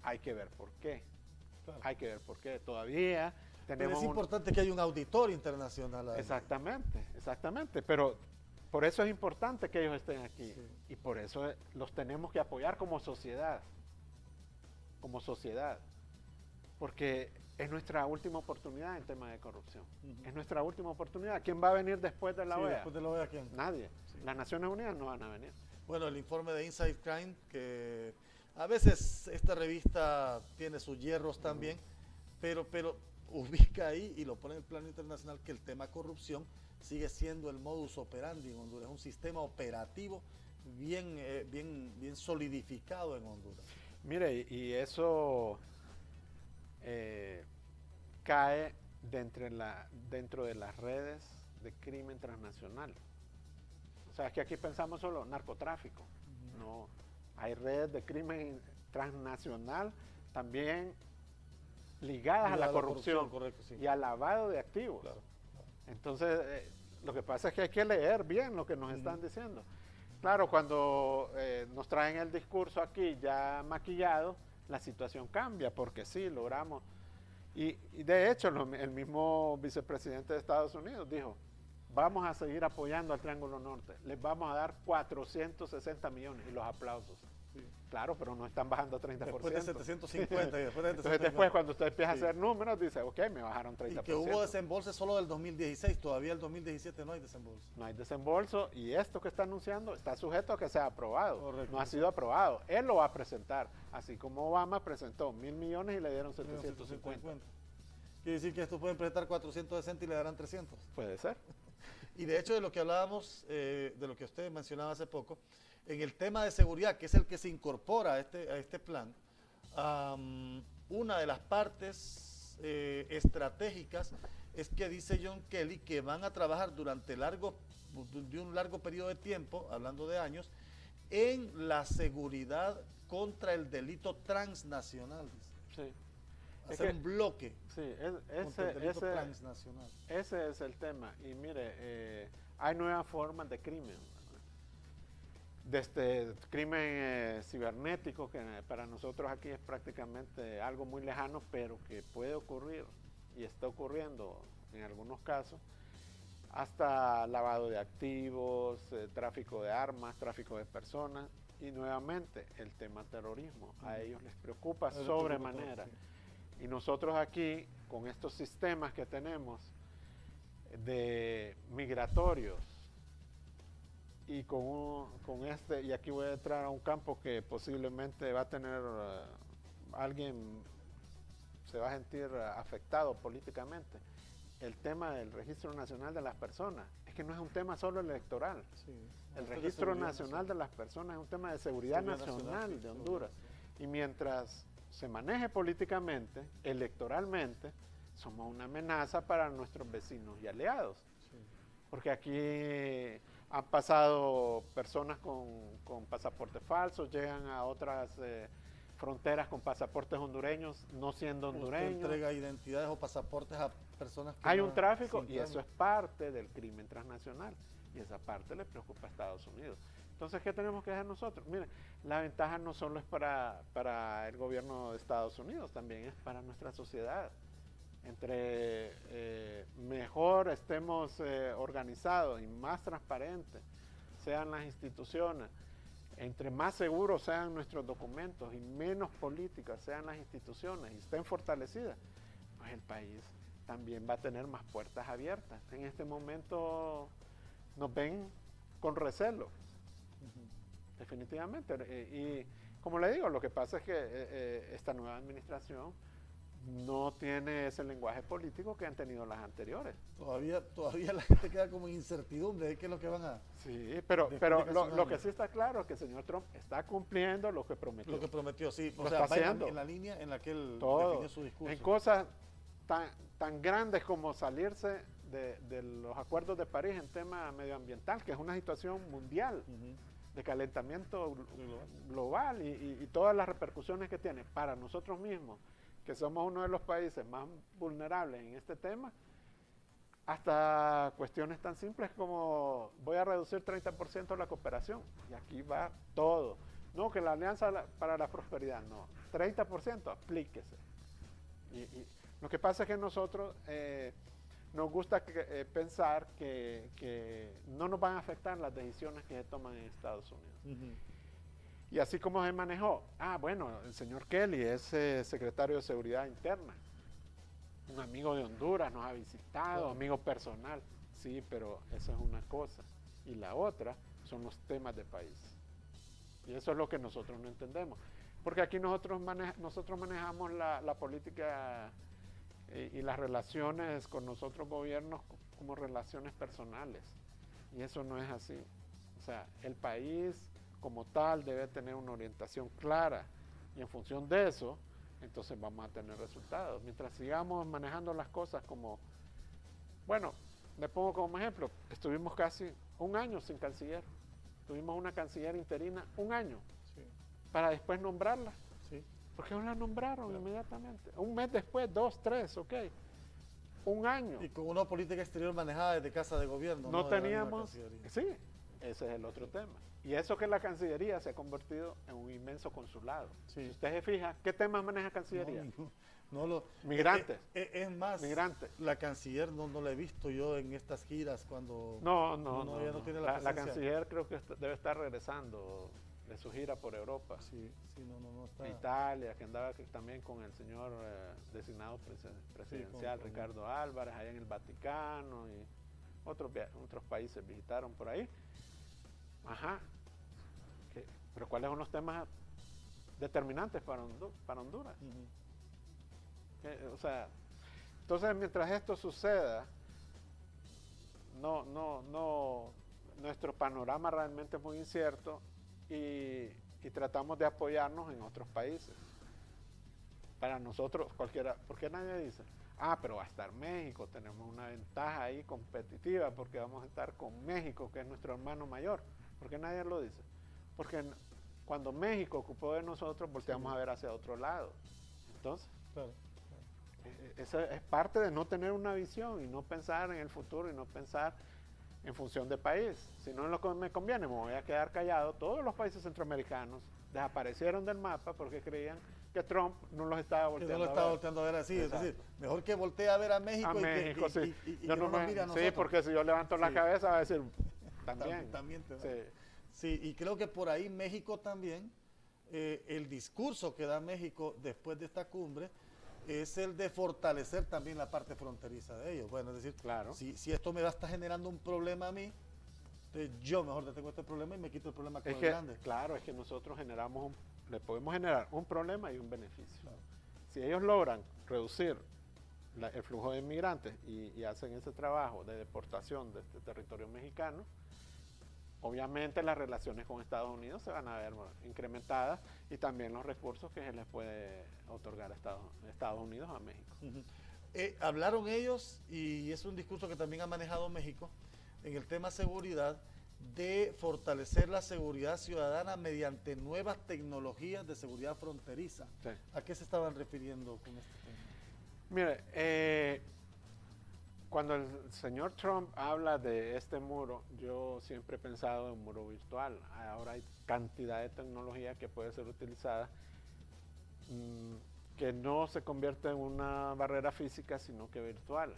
Hay que ver por qué. Claro. Hay que ver por qué. Todavía tenemos... Pero es importante que haya un auditor internacional. Exactamente. Pero por eso es importante que ellos estén aquí. Sí. Y por eso los tenemos que apoyar como sociedad. Porque es nuestra última oportunidad en tema de corrupción. Es nuestra última oportunidad. ¿Quién va a venir después de la OEA? Después de la OEA, ¿quién? Nadie. Sí. Las Naciones Unidas no van a venir. Bueno, el informe de Inside Crime, que a veces esta revista tiene sus hierros también, pero ubica ahí y lo pone en el plano internacional que el tema corrupción sigue siendo el modus operandi en Honduras, un sistema operativo bien solidificado en Honduras. Mire, y eso cae dentro de las redes de crimen transnacional. O sea, es que aquí pensamos solo narcotráfico. No, hay redes de crimen transnacional también ligadas a la corrupción correcto, sí. Y al lavado de activos. Claro. Entonces, lo que pasa es que hay que leer bien lo que nos están diciendo. Claro, cuando nos traen el discurso aquí ya maquillado, la situación cambia, porque sí, logramos. Y de hecho, el mismo vicepresidente de Estados Unidos dijo, vamos a seguir apoyando al Triángulo Norte, les vamos a dar 460 millones y los aplausos. Sí. Claro, pero no están bajando 30%. Después de 750. Entonces después cuando usted empieza a hacer números, dice, ok, me bajaron 30%. Y que hubo desembolso solo del 2016, todavía el 2017 no hay desembolso. No hay desembolso y esto que está anunciando está sujeto a que sea aprobado. Correcto. No ha sido aprobado. Él lo va a presentar, así como Obama presentó 1.000 millones y le dieron 750. Quiere decir que estos pueden presentar 460 y le darán 300. Puede ser. Y de hecho de lo que hablábamos, de lo que usted mencionaba hace poco, en el tema de seguridad, que es el que se incorpora a este plan, una de las partes estratégicas es que dice John Kelly que van a trabajar durante un largo periodo de tiempo, hablando de años, en la seguridad contra el delito transnacional. Dice. Sí. Hacer un bloque contra el delito transnacional. Ese es el tema. Y mire, hay nuevas formas de crimen. Desde crimen cibernético, que para nosotros aquí es prácticamente algo muy lejano, pero que puede ocurrir y está ocurriendo en algunos casos, hasta lavado de activos, tráfico de armas, tráfico de personas y nuevamente el tema terrorismo. A ellos les preocupa sobremanera. Y nosotros aquí, con estos sistemas que tenemos, de migratorios, y y aquí voy a entrar a un campo que posiblemente va a tener alguien se va a sentir afectado políticamente. El tema del Registro Nacional de las Personas es que no es un tema solo electoral. Sí, el Registro Nacional de las Personas es un tema de seguridad nacional de Honduras. Y mientras se maneje políticamente, electoralmente, somos una amenaza para nuestros vecinos y aliados. Sí. Porque aquí han pasado personas con pasaportes falsos, llegan a otras fronteras con pasaportes hondureños, no siendo hondureños. Usted entrega identidades o pasaportes a personas que hay un tráfico y eso es parte del crimen transnacional. Y esa parte le preocupa a Estados Unidos. Entonces, ¿qué tenemos que hacer nosotros? Miren, la ventaja no solo es para el gobierno de Estados Unidos, también es para nuestra sociedad. Entre mejor estemos organizados y más transparentes sean las instituciones, entre más seguros sean nuestros documentos y menos políticas sean las instituciones y estén fortalecidas, pues el país también va a tener más puertas abiertas. En este momento nos ven con recelo, definitivamente. Y como le digo, lo que pasa es que esta nueva administración no tiene ese lenguaje político que han tenido las anteriores. Todavía la gente queda como en incertidumbre de qué es lo que van a... Sí, pero lo que sí está claro es que el señor Trump está cumpliendo lo que prometió. Lo que prometió, sí. O sea, va en la línea en la que él definió su discurso. En cosas tan grandes como salirse de los acuerdos de París en tema medioambiental, que es una situación mundial de calentamiento global y todas las repercusiones que tiene para nosotros mismos, que somos uno de los países más vulnerables en este tema, hasta cuestiones tan simples como voy a reducir 30% la cooperación, y aquí va todo. No, que la Alianza para la Prosperidad, no, 30%, aplíquese. Y lo que pasa es que nosotros nos gusta pensar que no nos van a afectar las decisiones que se toman en Estados Unidos. Y así como se manejó, bueno, el señor Kelly es secretario de Seguridad Interna, un amigo de Honduras, nos ha visitado, amigo personal. Sí, pero eso es una cosa. Y la otra son los temas de país. Y eso es lo que nosotros no entendemos. Porque aquí nosotros manejamos la política y las relaciones con nosotros gobiernos como relaciones personales. Y eso no es así. O sea, el país como tal debe tener una orientación clara y en función de eso, entonces vamos a tener resultados. Mientras sigamos manejando las cosas como, bueno, le pongo como ejemplo, estuvimos casi un año sin canciller, tuvimos una canciller interina un año, para después nombrarla. ¿Por qué no la nombraron inmediatamente? Un mes después, 2, 3, ok. Un año. Y con una política exterior manejada desde Casa de Gobierno. No teníamos, sí, ese es el otro tema. Y eso que la Cancillería se ha convertido en un inmenso consulado. Si usted se fija, ¿qué temas maneja Cancillería? Migrantes. Es más, migrantes. La Canciller no la he visto yo en estas giras cuando... No tiene la Canciller creo que debe estar regresando de su gira por Europa. No está. Italia, que andaba también con el señor designado presidencial Ricardo Álvarez, allá en el Vaticano, y otros países visitaron por ahí. Pero ¿cuáles son los temas determinantes para Honduras? O sea, entonces mientras esto suceda, nuestro panorama realmente es muy incierto y tratamos de apoyarnos en otros países. Para nosotros, porque nadie dice, pero va a estar México, tenemos una ventaja ahí competitiva porque vamos a estar con México, que es nuestro hermano mayor. ¿Por qué nadie lo dice? Porque cuando México ocupó de nosotros, volteamos a ver hacia otro lado. Entonces, eso es parte de no tener una visión y no pensar en el futuro y no pensar en función de país. Si no es lo que me conviene, me voy a quedar callado. Todos los países centroamericanos desaparecieron del mapa porque creían que Trump no los estaba volteando a ver. No lo estaba volteando a ver así. Es decir, mejor que voltee a ver a México, y que no nos mire a nosotros. Sí, porque si yo levanto la cabeza va a decir, también te da. Sí, y creo que por ahí México también, el discurso que da México después de esta cumbre, es el de fortalecer también la parte fronteriza de ellos. Bueno, es decir, Claro. si esto me va a estar generando un problema a mí, entonces yo mejor detengo este problema y me quito el problema con el grande. Claro, es que nosotros le podemos generar un problema y un beneficio. Claro. Si ellos logran reducir el flujo de inmigrantes y hacen ese trabajo de deportación de este territorio mexicano, obviamente las relaciones con Estados Unidos se van a ver incrementadas y también los recursos que se les puede otorgar a Estados Unidos a México. Hablaron ellos, y es un discurso que también ha manejado México, en el tema seguridad, de fortalecer la seguridad ciudadana mediante nuevas tecnologías de seguridad fronteriza. Sí. ¿A qué se estaban refiriendo con este tema? Mire, cuando el señor Trump habla de este muro, yo siempre he pensado en un muro virtual. Ahora hay cantidad de tecnología que puede ser utilizada, que no se convierte en una barrera física, sino que virtual.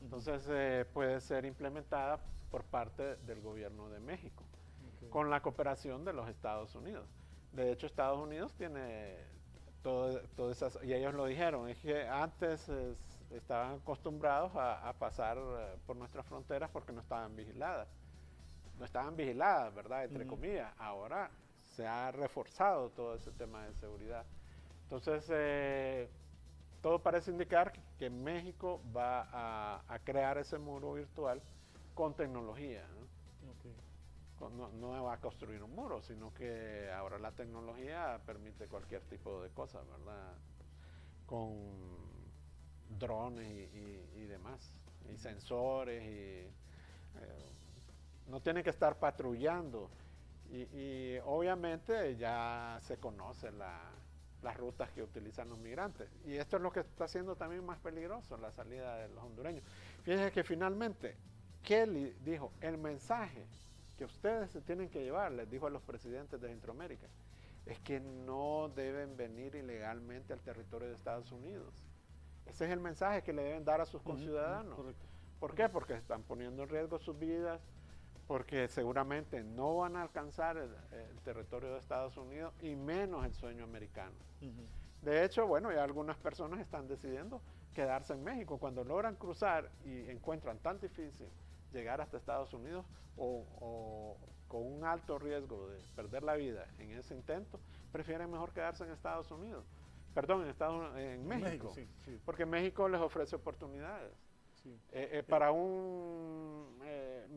Entonces puede ser implementada por parte del gobierno de México, con la cooperación de los Estados Unidos. De hecho, Estados Unidos tiene todo esas, y ellos lo dijeron, es que antes estaban acostumbrados a pasar por nuestras fronteras porque no estaban vigiladas. No estaban vigiladas, ¿verdad? Entre comillas. Ahora se ha reforzado todo ese tema de seguridad. Entonces, todo parece indicar que México va a crear ese muro virtual con tecnología, ¿no? Okay. No va a construir un muro, sino que ahora la tecnología permite cualquier tipo de cosas, ¿verdad? Con drones y demás, y sensores, no tienen que estar patrullando, y obviamente ya se conoce las rutas que utilizan los migrantes, y esto es lo que está haciendo también más peligroso la salida de los hondureños. Fíjense que finalmente Kelly dijo, el mensaje que ustedes se tienen que llevar, les dijo a los presidentes de Centroamérica, es que no deben venir ilegalmente al territorio de Estados Unidos. Ese es el mensaje que le deben dar a sus conciudadanos. ¿Por qué? Porque están poniendo en riesgo sus vidas, porque seguramente no van a alcanzar el territorio de Estados Unidos y menos el sueño americano. De hecho, bueno, ya algunas personas están decidiendo quedarse en México. Cuando logran cruzar y encuentran tan difícil llegar hasta Estados Unidos o con un alto riesgo de perder la vida en ese intento, prefieren mejor quedarse en Estados Unidos. Perdón, en México. Sí, sí. Porque México les ofrece oportunidades. Sí. Para un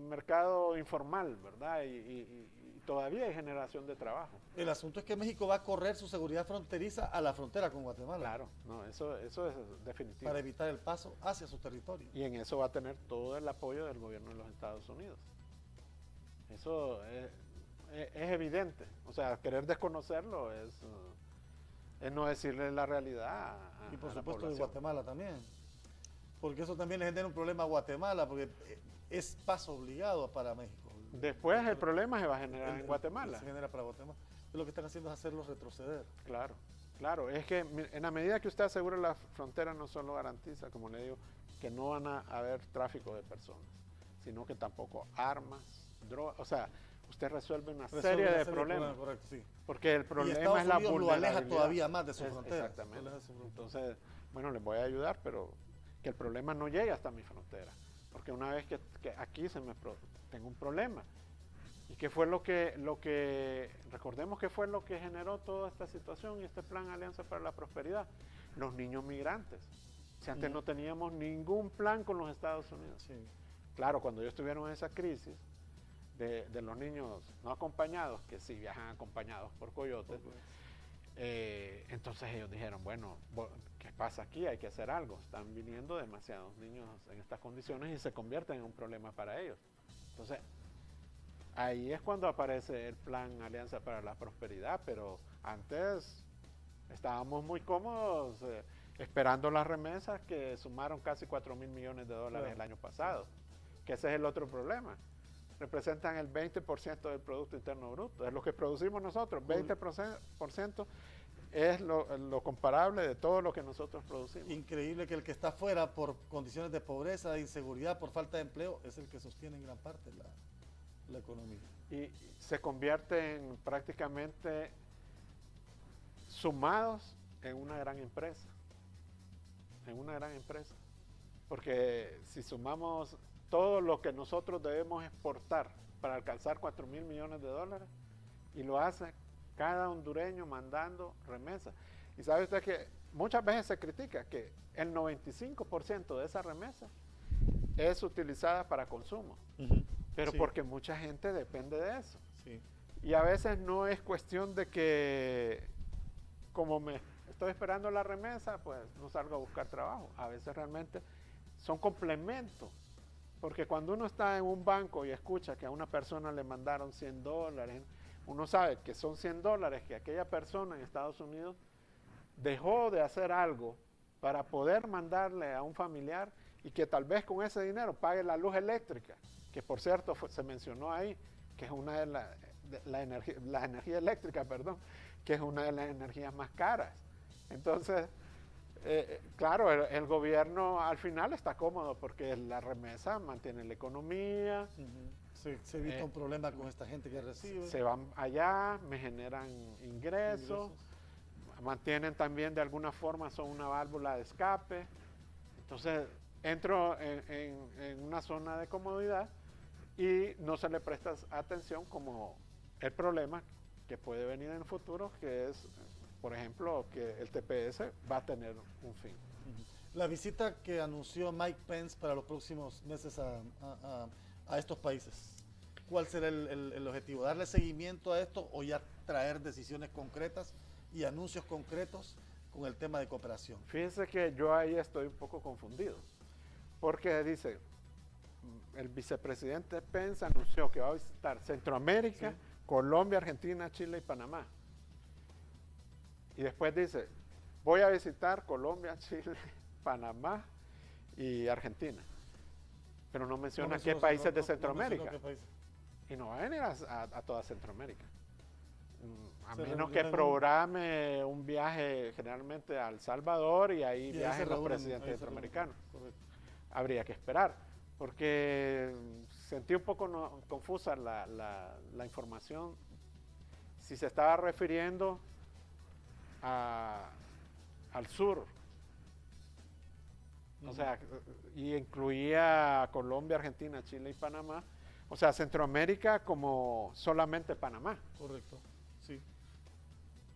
mercado informal, ¿verdad? Y todavía hay generación de trabajo. El asunto es que México va a correr su seguridad fronteriza a la frontera con Guatemala. Claro, no, eso es definitivo. Para evitar el paso hacia su territorio. Y en eso va a tener todo el apoyo del gobierno de los Estados Unidos. Eso es evidente. O sea, querer desconocerlo es no decirle la realidad y por supuesto de Guatemala también. Porque eso también le genera un problema a Guatemala, porque es paso obligado para México. Después el problema se va a generar en Guatemala. Se genera para Guatemala. Lo que están haciendo es hacerlos retroceder. Claro, claro. Es que en la medida que usted asegura la frontera, no solo garantiza, como le digo, que no van a haber tráfico de personas, sino que tampoco armas, drogas. O sea, usted resuelve una serie de problemas. Correcto, sí. Porque el problema es la vulnerabilidad. Lo aleja todavía más de su frontera. Exactamente. Entonces, bueno, les voy a ayudar, pero que el problema no llegue hasta mi frontera. Porque una vez que aquí tengo un problema. ¿Y qué fue recordemos qué fue lo que generó toda esta situación y este plan Alianza para la Prosperidad? Los niños migrantes. Si antes no teníamos ningún plan con los Estados Unidos. Sí. Claro, cuando ellos tuvieron esa crisis de los niños no acompañados, que sí viajan acompañados por coyotes, entonces ellos dijeron, bueno, ¿qué pasa aquí? Hay que hacer algo. Están viniendo demasiados niños en estas condiciones y se convierten en un problema para ellos. Entonces, ahí es cuando aparece el plan Alianza para la Prosperidad, pero antes estábamos muy cómodos esperando las remesas que sumaron casi 4,000 millones de dólares el año pasado, que ese es el otro problema. Representan el 20% del Producto Interno Bruto, es lo que producimos nosotros, 20% es lo comparable de todo lo que nosotros producimos. Increíble que el que está fuera por condiciones de pobreza, de inseguridad, por falta de empleo, es el que sostiene en gran parte la economía. Y se convierte en prácticamente sumados en una gran empresa. en una gran empresa. Porque si sumamos todo lo que nosotros debemos exportar para alcanzar 4.000 millones de dólares, y lo hace cada hondureño mandando remesas. Y sabe usted que muchas veces se critica que el 95% de esa remesa es utilizada para consumo, pero porque mucha gente depende de eso. Y a veces no es cuestión de que, como me estoy esperando la remesa, pues no salgo a buscar trabajo. A veces realmente son complementos, porque cuando uno está en un banco y escucha que a una persona le mandaron $100, uno sabe que son $100 que aquella persona en Estados Unidos dejó de hacer algo para poder mandarle a un familiar, y que tal vez con ese dinero pague la luz eléctrica, que por cierto se mencionó ahí, que es una de la energía eléctrica, perdón, que es una de las energías más caras. Entonces, claro, el gobierno al final está cómodo porque la remesa mantiene la economía. Se evita un problema con esta gente que recibe. Se van allá, me generan ingresos, mantienen también de alguna forma, son una válvula de escape. Entonces, entro en una zona de comodidad y no se le presta atención como el problema que puede venir en el futuro, que es, por ejemplo, que el TPS va a tener un fin. La visita que anunció Mike Pence para los próximos meses a estos países, ¿cuál será el objetivo? ¿Darle seguimiento a esto o ya traer decisiones concretas y anuncios concretos con el tema de cooperación? Fíjense que yo ahí estoy un poco confundido, porque dice, el vicepresidente Pence anunció que va a visitar Centroamérica, Colombia, Argentina, Chile y Panamá. Y después dice, voy a visitar Colombia, Chile, Panamá y Argentina. Pero no menciona qué países de Centroamérica. Y no va a venir a toda Centroamérica. A menos que programe un viaje generalmente a El Salvador y ahí viajen los presidentes centroamericanos. Habría que esperar, porque sentí un poco confusa la información, si se estaba refiriendo al sur, o sea, y incluía Colombia, Argentina, Chile y Panamá, o sea, Centroamérica como solamente Panamá. Correcto, sí.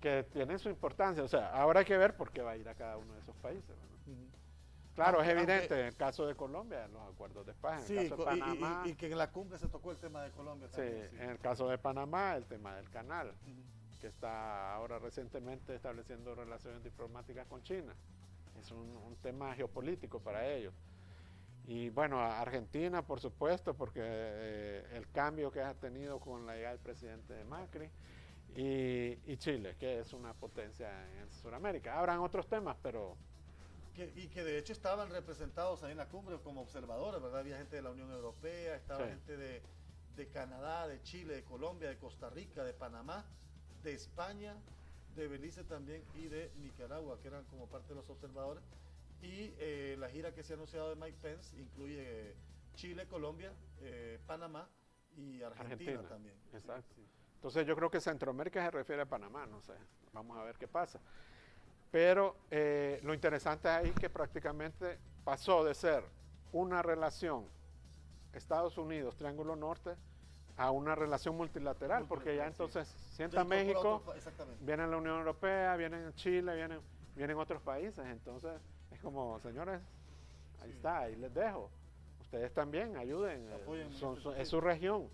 Que tiene su importancia, o sea, ahora hay que ver por qué va a ir a cada uno de esos países, ¿no? Claro, es evidente, en el caso de Colombia, los acuerdos de paz, en el caso de Panamá. Y que en la cumbre se tocó el tema de Colombia también. Sí, en el caso de Panamá, el tema del canal, que está ahora recientemente estableciendo relaciones diplomáticas con China. Es un tema geopolítico para ellos. Y bueno, Argentina, por supuesto, porque el cambio que ha tenido con la llegada del presidente Macri, y Chile, que es una potencia en Sudamérica. Habrán otros temas, pero... Y que de hecho estaban representados ahí en la cumbre como observadores, ¿verdad? Había gente de la Unión Europea, estaba gente de Canadá, de Chile, de Colombia, de Costa Rica, de Panamá, de España, de Belice también y de Nicaragua, que eran como parte de los observadores. Y la gira que se ha anunciado de Mike Pence incluye Chile, Colombia, Panamá y Argentina también. Exacto. Sí. Entonces yo creo que Centroamérica se refiere a Panamá, no sé, vamos a ver qué pasa. Pero lo interesante ahí es que prácticamente pasó de ser una relación Estados Unidos, Triángulo Norte, a una relación multilateral, porque ya entonces sienta México, viene la Unión Europea, viene Chile, vienen otros países, entonces es como, señores, ahí está, ahí les dejo, ustedes también ayuden, es su región.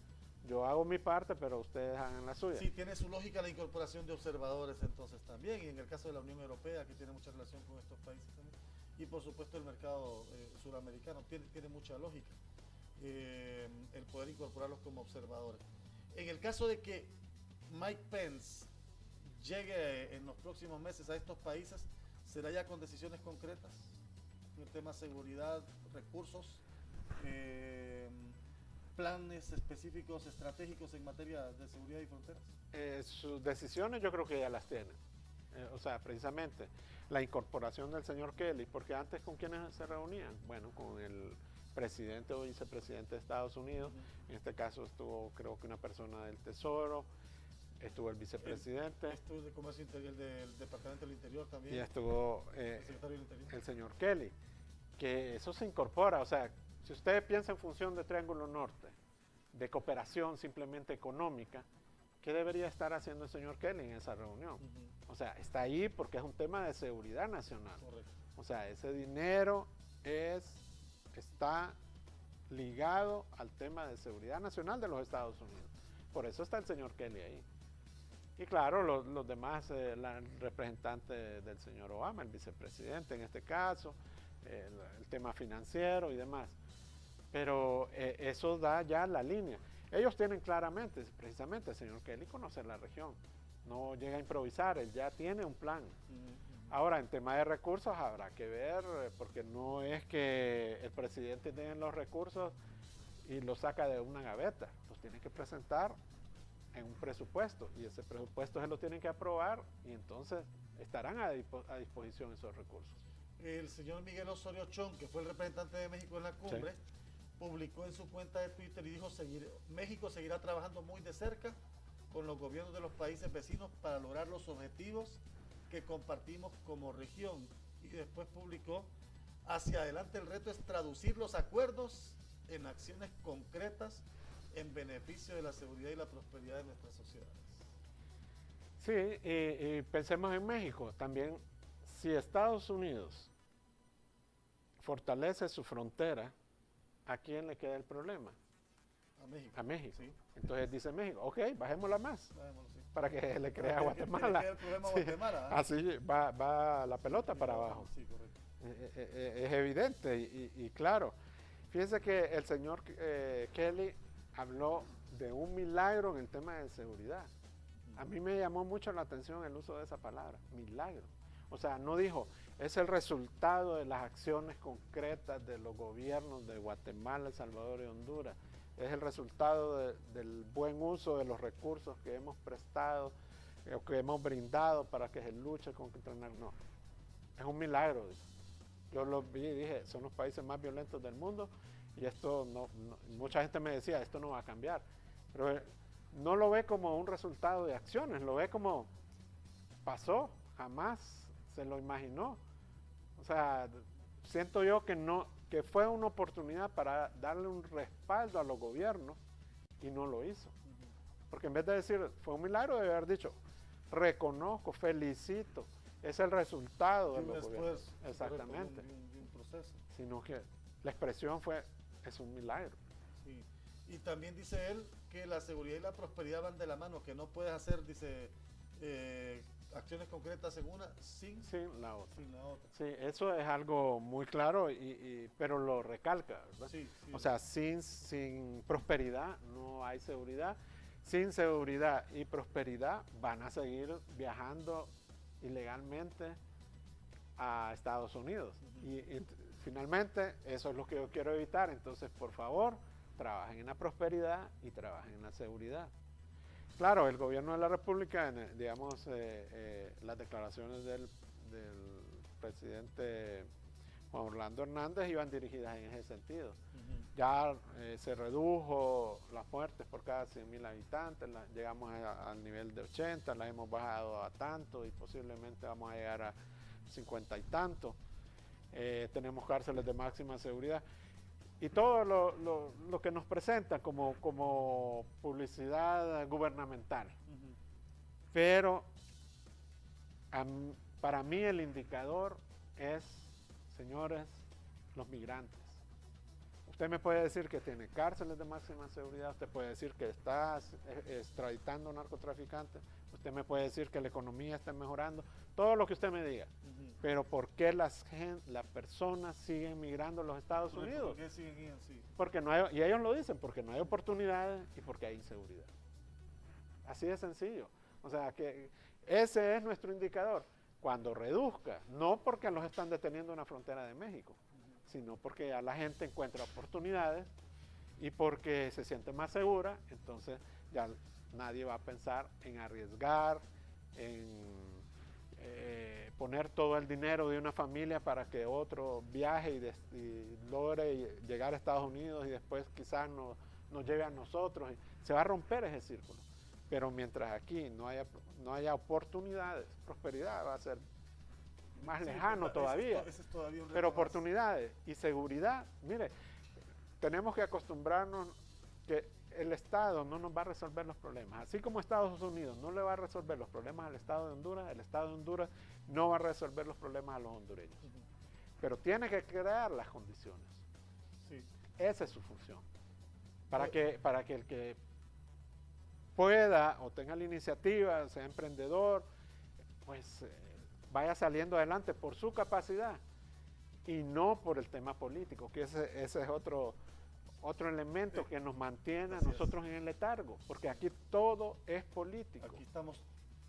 Yo hago mi parte, pero ustedes hagan la suya. Sí, tiene su lógica la incorporación de observadores entonces también, y en el caso de la Unión Europea, que tiene mucha relación con estos países también, y por supuesto el mercado suramericano, tiene mucha lógica el poder incorporarlos como observadores. En el caso de que Mike Pence llegue en los próximos meses a estos países, ¿será ya con decisiones concretas? En el tema seguridad, recursos, planes específicos, estratégicos en materia de seguridad y fronteras? Sus decisiones yo creo que ya las tienen. O sea, precisamente la incorporación del señor Kelly, porque antes ¿con quiénes se reunían? Bueno, con el presidente o vicepresidente de Estados Unidos, en este caso estuvo creo que una persona del Tesoro, estuvo el vicepresidente. Estuvo el de Comercio Interior del Departamento del Interior también. Y estuvo el secretario del Interior. el señor Kelly, que eso se incorpora, o sea, si usted piensa en función de Triángulo Norte, de cooperación simplemente económica, ¿qué debería estar haciendo el señor Kelly en esa reunión? O sea, está ahí porque es un tema de seguridad nacional. Correcto. O sea, ese dinero está ligado al tema de seguridad nacional de los Estados Unidos. Por eso está el señor Kelly ahí. Y claro, los demás, el representante del señor Obama, el vicepresidente en este caso, el tema financiero y demás. Pero eso da ya la línea. Ellos tienen claramente, precisamente el señor Kelly conoce la región, no llega a improvisar, él ya tiene un plan. Ahora, en tema de recursos habrá que ver, porque no es que el presidente tenga los recursos y los saca de una gaveta, los tiene que presentar en un presupuesto, y ese presupuesto se lo tienen que aprobar, y entonces estarán a disposición esos recursos. El señor Miguel Osorio Chong, que fue el representante de México en la cumbre, sí, publicó en su cuenta de Twitter y dijo: México seguirá trabajando muy de cerca con los gobiernos de los países vecinos para lograr los objetivos que compartimos como región. Y después publicó: hacia adelante el reto es traducir los acuerdos en acciones concretas en beneficio de la seguridad y la prosperidad de nuestras sociedades. Sí, y pensemos en México también. Si Estados Unidos fortalece su frontera, ¿a quién le queda el problema? A México. A México. Sí. Entonces dice México, ok, bajémosla más. Bajémoslo, sí. Para que le crea a Guatemala. Que el problema a Guatemala. Sí, así va la pelota para abajo. Sí, correcto. Es evidente y claro. Fíjense que el señor Kelly habló de un milagro en el tema de seguridad. A mí me llamó mucho la atención el uso de esa palabra, milagro. O sea, no dijo, es el resultado de las acciones concretas de los gobiernos de Guatemala, El Salvador y Honduras. Es el resultado del buen uso de los recursos que hemos prestado, o que hemos brindado para que se luche contra el narco. No, es un milagro. Yo lo vi y dije, son los países más violentos del mundo, y esto mucha gente me decía, esto no va a cambiar. Pero no lo ve como un resultado de acciones, lo ve como pasó, jamás se lo imaginó. O sea, siento yo que fue una oportunidad para darle un respaldo a los gobiernos, y no lo hizo. Porque en vez de decir, fue un milagro, debe haber dicho, reconozco, felicito, es el resultado de los gobiernos. Exactamente. De un proceso. Sino que la expresión es un milagro. Sí. Y también dice él que la seguridad y la prosperidad van de la mano, que no puedes hacer, dice, acciones concretas en una sin la otra. otra. Sí, eso es algo muy claro, pero lo recalca, ¿verdad? Sí. O sea, sin prosperidad no hay seguridad. Sin seguridad y prosperidad van a seguir viajando ilegalmente a Estados Unidos. Y finalmente eso es lo que yo quiero evitar. Entonces, por favor, trabajen en la prosperidad y trabajen en la seguridad. Claro, el gobierno de la República, digamos, las declaraciones del presidente Juan Orlando Hernández iban dirigidas en ese sentido. Ya se redujo las muertes por cada 100,000 habitantes, llegamos al nivel de 80, las hemos bajado a tanto y posiblemente vamos a llegar a 50 y tanto. Tenemos cárceles de máxima seguridad. Y todo lo que nos presenta como publicidad gubernamental. Pero para mí el indicador es, señores, los migrantes. Usted me puede decir que tiene cárceles de máxima seguridad, usted puede decir que está extraditando narcotraficantes, usted me puede decir que la economía está mejorando, todo lo que usted me diga. Pero ¿por qué las personas siguen migrando a los Estados Unidos? ¿Por qué siguen así? Porque no hay, y ellos lo dicen, porque no hay oportunidades y porque hay inseguridad. Así de sencillo. O sea, que ese es nuestro indicador. Cuando reduzca, no porque los están deteniendo en la frontera de México, sino porque ya la gente encuentra oportunidades y porque se siente más segura, entonces ya nadie va a pensar en arriesgar, en poner todo el dinero de una familia para que otro viaje y logre llegar a Estados Unidos y después quizás nos lleve a nosotros. Se va a romper ese círculo. Pero mientras aquí no haya oportunidades, prosperidad va a ser más lejano todavía. Ese es todavía un reto pero más. oportunidades y seguridad, mire, tenemos que acostumbrarnos que el Estado no nos va a resolver los problemas. Así como Estados Unidos no le va a resolver los problemas al Estado de Honduras, el Estado de Honduras no va a resolver los problemas a los hondureños. Pero tiene que crear las condiciones. Sí. Esa es su función. Para que el que pueda o tenga la iniciativa, sea emprendedor, pues vaya saliendo adelante por su capacidad y no por el tema político, que ese es otro elemento que nos mantiene a nosotros en el letargo, porque aquí todo es político. Aquí estamos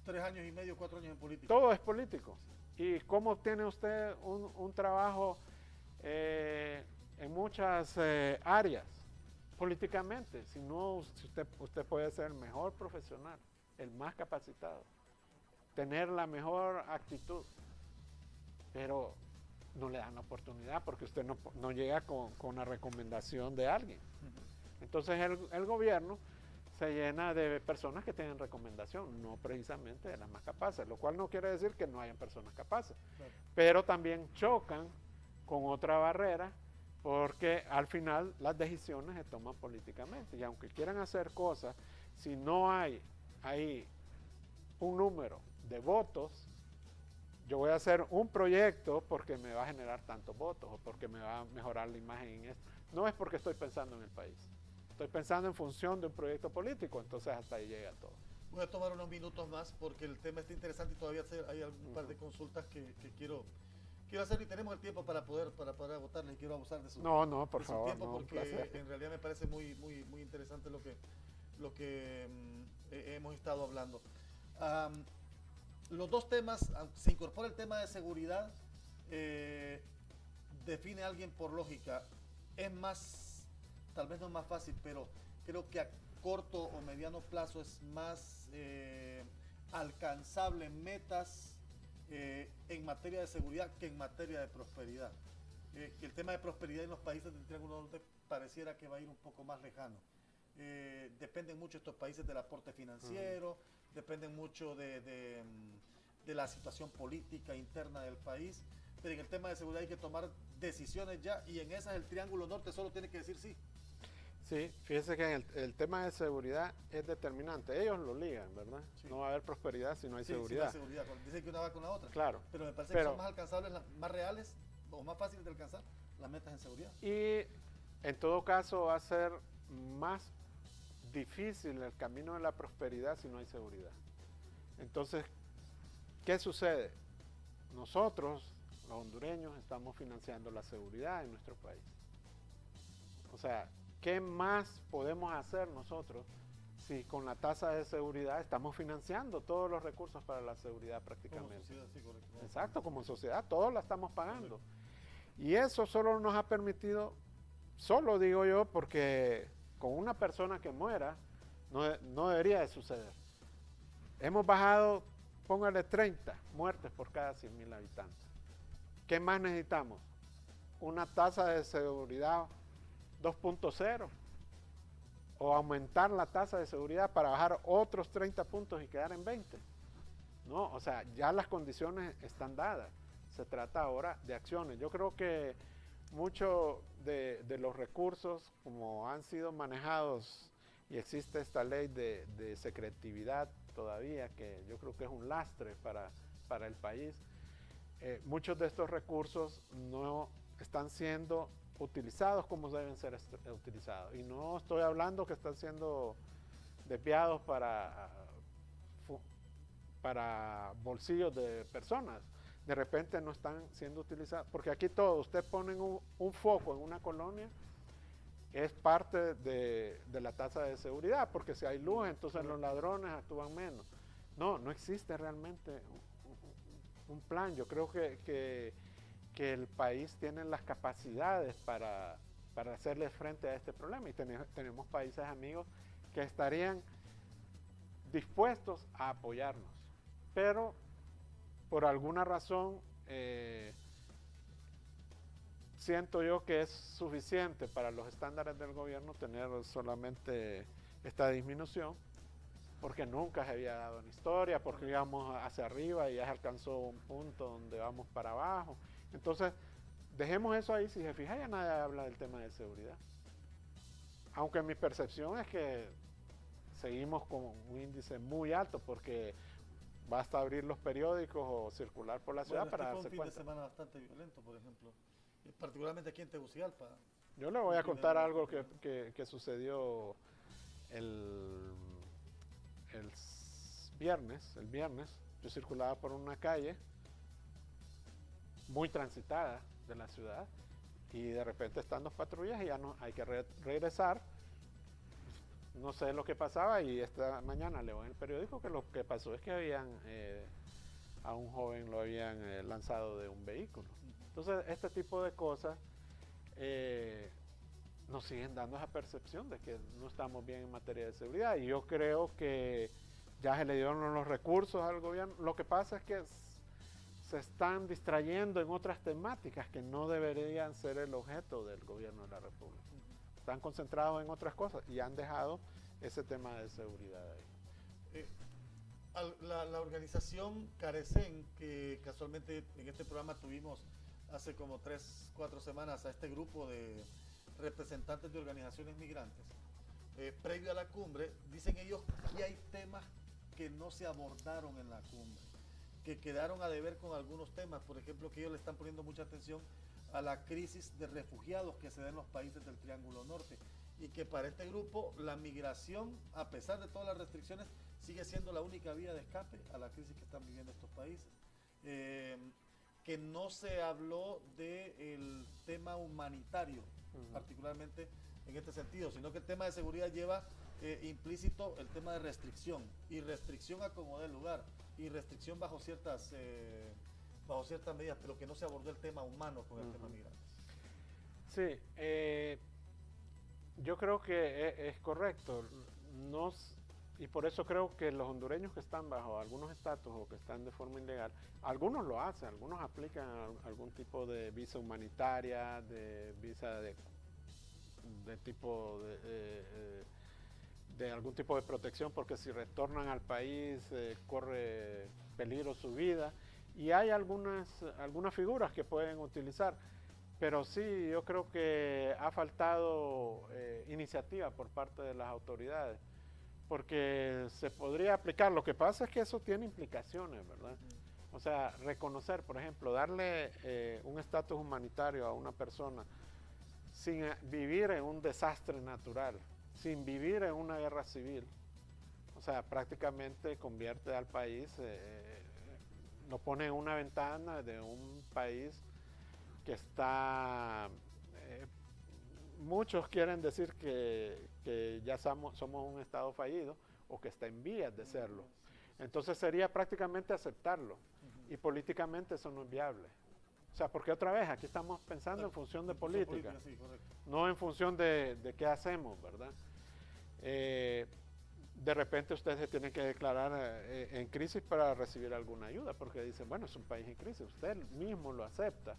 3 años y medio, 4 años en política. Todo es político. ¿Y cómo obtiene usted un trabajo en muchas áreas? Políticamente. Si usted puede ser el mejor profesional, el más capacitado, tener la mejor actitud, pero no le dan la oportunidad porque usted no llega con la recomendación de alguien. Entonces el gobierno se llena de personas que tienen recomendación, no precisamente de las más capaces, lo cual no quiere decir que no hayan personas capaces, claro. Pero también chocan con otra barrera porque al final las decisiones se toman políticamente y aunque quieran hacer cosas, si no hay ahí un número de votos, yo voy a hacer un proyecto porque me va a generar tantos votos o porque me va a mejorar la imagen en esto. No es porque estoy pensando en el país. Estoy pensando en función de un proyecto político, entonces hasta ahí llega todo. Voy a tomar unos minutos más porque el tema está interesante y todavía hay un par de consultas que quiero hacer y tenemos el tiempo para poder agotarles y quiero abusar de su, por favor, tiempo porque en realidad me parece muy interesante lo que hemos estado hablando. Los dos temas, se incorpora el tema de seguridad, define alguien por lógica, es más, tal vez no es más fácil, pero creo que a corto o mediano plazo es más alcanzable metas en materia de seguridad que en materia de prosperidad. Que el tema de prosperidad en los países del Triángulo Norte pareciera que va a ir un poco más lejano. Dependen mucho estos países del aporte financiero, dependen mucho de la situación política interna del país, pero en el tema de seguridad hay que tomar decisiones ya y en esas el Triángulo Norte solo tiene que decir sí. Sí, fíjese que el tema de seguridad es determinante. Ellos lo ligan, ¿verdad? Sí. No va a haber prosperidad si no hay seguridad. Si no hay seguridad. Dicen que una va con la otra. Claro. Pero me parece que son más alcanzables, más reales o más fáciles de alcanzar las metas en seguridad. Y en todo caso va a ser más difícil el camino de la prosperidad si no hay seguridad. Entonces, ¿qué sucede? Nosotros, los hondureños, estamos financiando la seguridad en nuestro país. O sea, ¿qué más podemos hacer nosotros si con la tasa de seguridad estamos financiando todos los recursos para la seguridad prácticamente? Como sociedad, sí, correcto. Exacto, como sociedad, todos la estamos pagando. Y eso solo nos ha permitido, solo digo yo, porque con una persona que muera no debería de suceder. Hemos bajado, póngale 30 muertes por cada 100,000 habitantes. ¿Qué más necesitamos? Una tasa de seguridad 2.0 o aumentar la tasa de seguridad para bajar otros 30 puntos y quedar en 20. No, o sea, ya las condiciones están dadas. Se trata ahora de acciones. Yo creo que muchos de los recursos, como han sido manejados y existe esta ley de secretividad todavía, que yo creo que es un lastre para el país, muchos de estos recursos no están siendo utilizados como deben ser utilizados. Y no estoy hablando que están siendo desviados para bolsillos de personas. De repente no están siendo utilizados, porque aquí todo, usted pone un foco en una colonia, es parte de la tasa de seguridad, porque si hay luz, entonces los ladrones actúan menos. No existe realmente un plan. Yo creo que el país tiene las capacidades para hacerle frente a este problema y tenemos países amigos que estarían dispuestos a apoyarnos, pero por alguna razón siento yo que es suficiente para los estándares del gobierno tener solamente esta disminución porque nunca se había dado en historia, porque íbamos hacia arriba y ya se alcanzó un punto donde vamos para abajo. Entonces, dejemos eso ahí. Si se fija, ya nadie habla del tema de seguridad. Aunque mi percepción es que seguimos con un índice muy alto, porque basta abrir los periódicos o circular por la ciudad para darse cuenta. Fue un fin de semana bastante violento, por ejemplo, particularmente aquí en Tegucigalpa. Yo le voy a contar algo que sucedió el viernes. Yo circulaba por una calle muy transitada de la ciudad y de repente están 2 patrullas y ya no hay que regresar. No sé lo que pasaba y esta mañana leo en el periódico que lo que pasó es que habían a un joven lo habían lanzado de un vehículo. Entonces este tipo de cosas nos siguen dando esa percepción de que no estamos bien en materia de seguridad, y yo creo que ya se le dieron los recursos al gobierno. Lo que pasa es que se están distrayendo en otras temáticas que no deberían ser el objeto del gobierno de la República. Están concentrados en otras cosas y han dejado ese tema de seguridad ahí. La organización Carecen, que casualmente en este programa tuvimos hace como 3-4 semanas a este grupo de representantes de organizaciones migrantes, previo a la cumbre, dicen ellos que hay temas que no se abordaron en la cumbre, que quedaron a deber con algunos temas. Por ejemplo, que ellos le están poniendo mucha atención a la crisis de refugiados que se da en los países del Triángulo Norte, y que para este grupo la migración, a pesar de todas las restricciones, sigue siendo la única vía de escape a la crisis que están viviendo estos países. Que no se habló del tema humanitario, particularmente en este sentido, sino que el tema de seguridad lleva implícito el tema de restricción, y restricción a como dé lugar, y restricción bajo ciertas medidas, pero que no se abordó el tema humano con el tema migrante. Sí, yo creo que es correcto. Y por eso creo que los hondureños que están bajo algunos estatus o que están de forma ilegal, algunos lo hacen, algunos aplican algún tipo de visa humanitaria, de visa de tipo de algún tipo de protección, porque si retornan al país corre peligro su vida, y hay algunas figuras que pueden utilizar. Pero sí, yo creo que ha faltado iniciativa por parte de las autoridades, porque se podría aplicar. Lo que pasa es que eso tiene implicaciones, ¿verdad? O sea, reconocer, por ejemplo, darle un estatus humanitario a una persona sin vivir en un desastre natural, sin vivir en una guerra civil. O sea, prácticamente convierte al país, lo pone en una ventana de un país que está... muchos quieren decir que ya somos un estado fallido o que está en vías de serlo. Entonces sería prácticamente aceptarlo, y políticamente eso no es viable. O sea, porque otra vez aquí estamos pensando en función de política, sí, no en función de qué hacemos, ¿verdad? De repente usted se tiene que declarar en crisis para recibir alguna ayuda, porque dicen, bueno, es un país en crisis, usted mismo lo acepta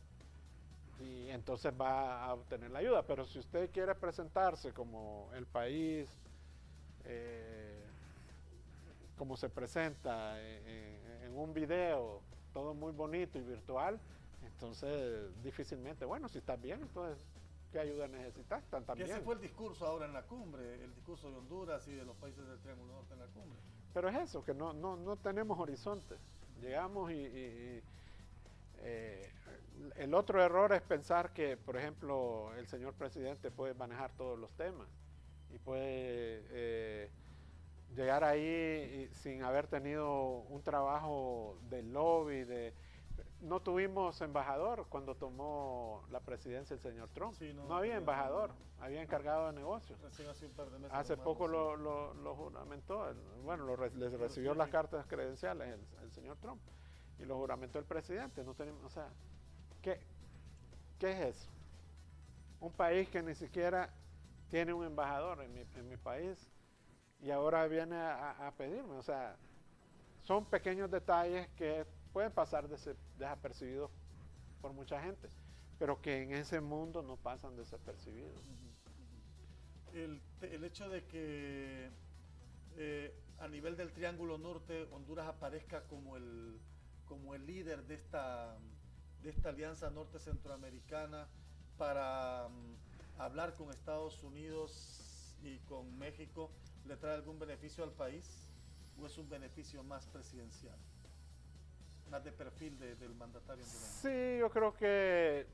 y entonces va a obtener la ayuda. Pero si usted quiere presentarse como el país, como se presenta en un video, todo muy bonito y virtual, entonces difícilmente, bueno, si estás bien, entonces, ¿qué ayuda necesitas? Que ese fue el discurso ahora en la cumbre, el discurso de Honduras y de los países del Triángulo Norte en la cumbre. Pero es eso, que no tenemos horizonte. Llegamos el otro error es pensar que, por ejemplo, el señor presidente puede manejar todos los temas y puede llegar ahí sin haber tenido un trabajo de lobby. No tuvimos embajador cuando tomó la presidencia el señor Trump. Sí, no había embajador, había encargado de negocios. Hace un par de meses. Hace poco lo juramentó, les recibió las cartas credenciales el señor Trump y lo juramentó el presidente. No tenemos, o sea, ¿qué es eso? Un país que ni siquiera tiene un embajador en mi país, y ahora viene a pedirme. O sea, son pequeños detalles que pueden pasar desapercibidos por mucha gente, pero que en ese mundo no pasan desapercibidos. El hecho de que a nivel del Triángulo Norte, Honduras aparezca como el líder de esta alianza norte centroamericana para hablar con Estados Unidos y con México, ¿le trae algún beneficio al país o es un beneficio más presidencial, más de perfil del mandatario hondureño? Sí, yo creo que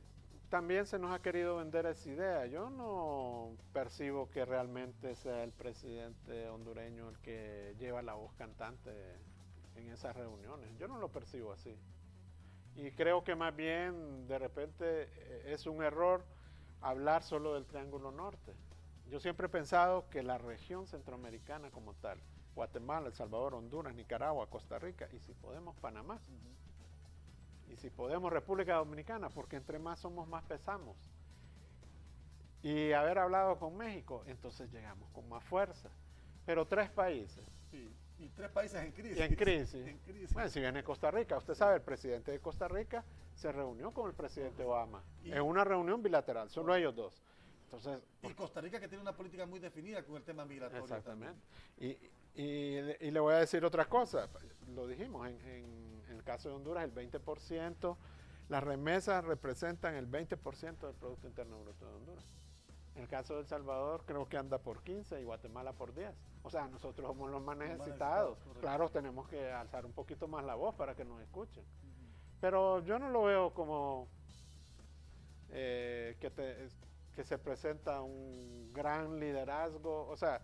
también se nos ha querido vender esa idea. Yo no percibo que realmente sea el presidente hondureño el que lleva la voz cantante en esas reuniones. Yo no lo percibo así. Y creo que más bien de repente es un error hablar solo del Triángulo Norte. Yo siempre he pensado que la región centroamericana como tal, Guatemala, El Salvador, Honduras, Nicaragua, Costa Rica y si podemos Panamá, y si podemos República Dominicana, porque entre más somos más pesamos. Y haber hablado con México, entonces llegamos con más fuerza. Pero 3 países. Sí, y 3 países en crisis. Y en crisis. En crisis. Bueno, si viene Costa Rica, usted sabe, el presidente de Costa Rica se reunió con el presidente Obama en una reunión bilateral, solo ellos dos. Entonces, y Costa Rica que tiene una política muy definida con el tema migratorio. Exactamente. Y le voy a decir otra cosa, lo dijimos, en el caso de Honduras el 20%, las remesas representan el 20% del Producto Interno Bruto de Honduras. En el caso de El Salvador creo que anda por 15 y Guatemala por 10. O sea, nosotros somos los más necesitados. Claro, tenemos que alzar un poquito más la voz para que nos escuchen. Pero yo no lo veo como que se presenta un gran liderazgo. O sea,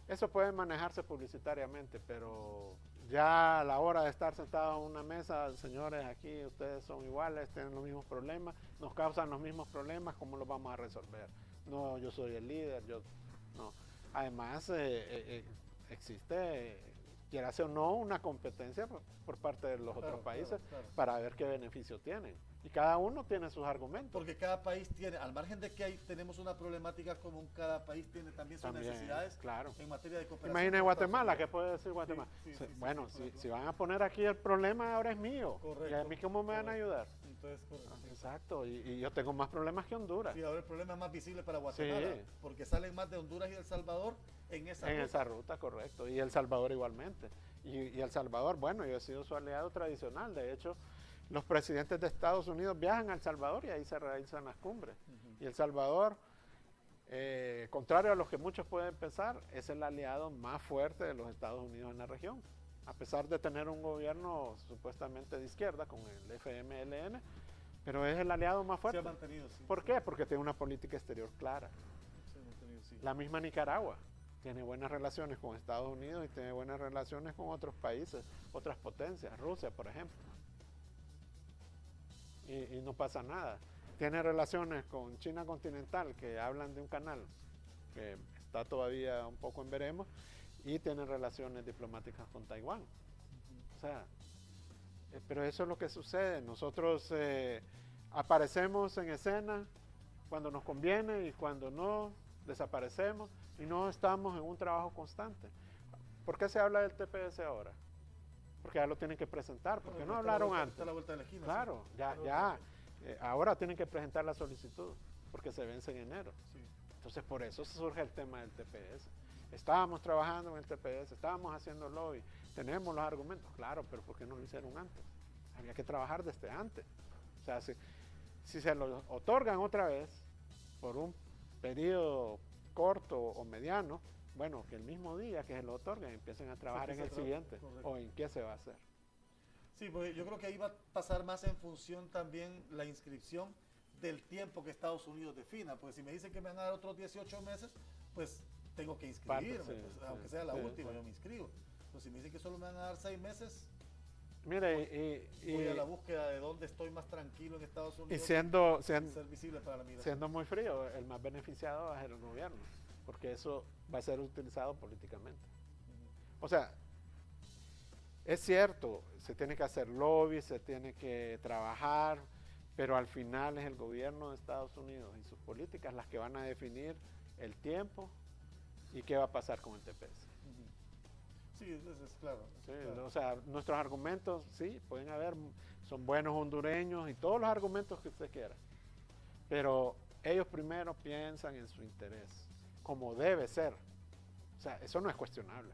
eso puede manejarse publicitariamente, pero ya a la hora de estar sentados en una mesa, señores, aquí ustedes son iguales, tienen los mismos problemas, nos causan los mismos problemas, ¿cómo los vamos a resolver? No, yo soy el líder, no. Además, existe, quiera o no, una competencia por parte de los otros países para ver qué beneficio tienen. Y cada uno tiene sus argumentos. Porque cada país tiene, al margen de que ahí tenemos una problemática común, cada país tiene también sus necesidades en materia de cooperación. Imagina Guatemala, ¿qué puede decir Guatemala? Bueno, si van a poner aquí el problema, ahora es mío. Correcto. ¿Y a mí cómo me van a ayudar? Entonces, exacto, y yo tengo más problemas que Honduras. Sí, ahora el problema es más visible para Guatemala, porque salen más de Honduras y El Salvador en esa ruta, correcto, y El Salvador igualmente. Y El Salvador, bueno, yo he sido su aliado tradicional, de hecho, los presidentes de Estados Unidos viajan a El Salvador y ahí se realizan las cumbres. Y El Salvador, contrario a lo que muchos pueden pensar, es el aliado más fuerte de los Estados Unidos en la región. A pesar de tener un gobierno supuestamente de izquierda con el FMLN, pero es el aliado más fuerte. Se ha mantenido, sí. ¿Por qué? Porque tiene una política exterior clara. Se ha mantenido, sí. La misma Nicaragua tiene buenas relaciones con Estados Unidos y tiene buenas relaciones con otros países, otras potencias, Rusia, por ejemplo. Y no pasa nada. Tiene relaciones con China continental, que hablan de un canal que está todavía un poco en veremos, y tiene relaciones diplomáticas con Taiwán. O sea, pero eso es lo que sucede. Nosotros aparecemos en escena cuando nos conviene y cuando no, desaparecemos y no estamos en un trabajo constante. ¿Por qué se habla del TPS ahora? Porque ya lo tienen que presentar, porque no hablaron antes. Está a la vuelta de la esquina. Claro, ya. Ahora tienen que presentar la solicitud, porque se vence en enero. Sí. Entonces, por eso surge el tema del TPS. Estábamos trabajando en el TPS, estábamos haciendo lobby, tenemos los argumentos, claro, pero ¿por qué no lo hicieron antes? Había que trabajar desde antes. O sea, si se lo otorgan otra vez por un periodo corto o mediano, bueno, que el mismo día que se lo otorguen empiecen a trabajar en el siguiente. Correcto. O en qué se va a hacer. Sí, pues yo creo que ahí va a pasar más en función también la inscripción del tiempo que Estados Unidos defina. Pues si me dicen que me van a dar otros 18 meses, pues tengo que inscribirme, aunque sea la última, yo me inscribo. Pues si me dicen que solo me van a dar 6 meses, mire, voy a la búsqueda de dónde estoy más tranquilo en Estados Unidos. Y siendo ser visible para la migración. Siendo muy frío, el más beneficiado va a ser el gobierno, porque eso va a ser utilizado políticamente. O sea, es cierto, se tiene que hacer lobby, se tiene que trabajar, pero al final es el gobierno de Estados Unidos y sus políticas las que van a definir el tiempo y qué va a pasar con el TPS. Sí, eso es claro. Sí, claro. O sea, nuestros argumentos, sí, pueden haber, son buenos hondureños y todos los argumentos que usted quiera, pero ellos primero piensan en su interés, como debe ser. O sea, eso no es cuestionable.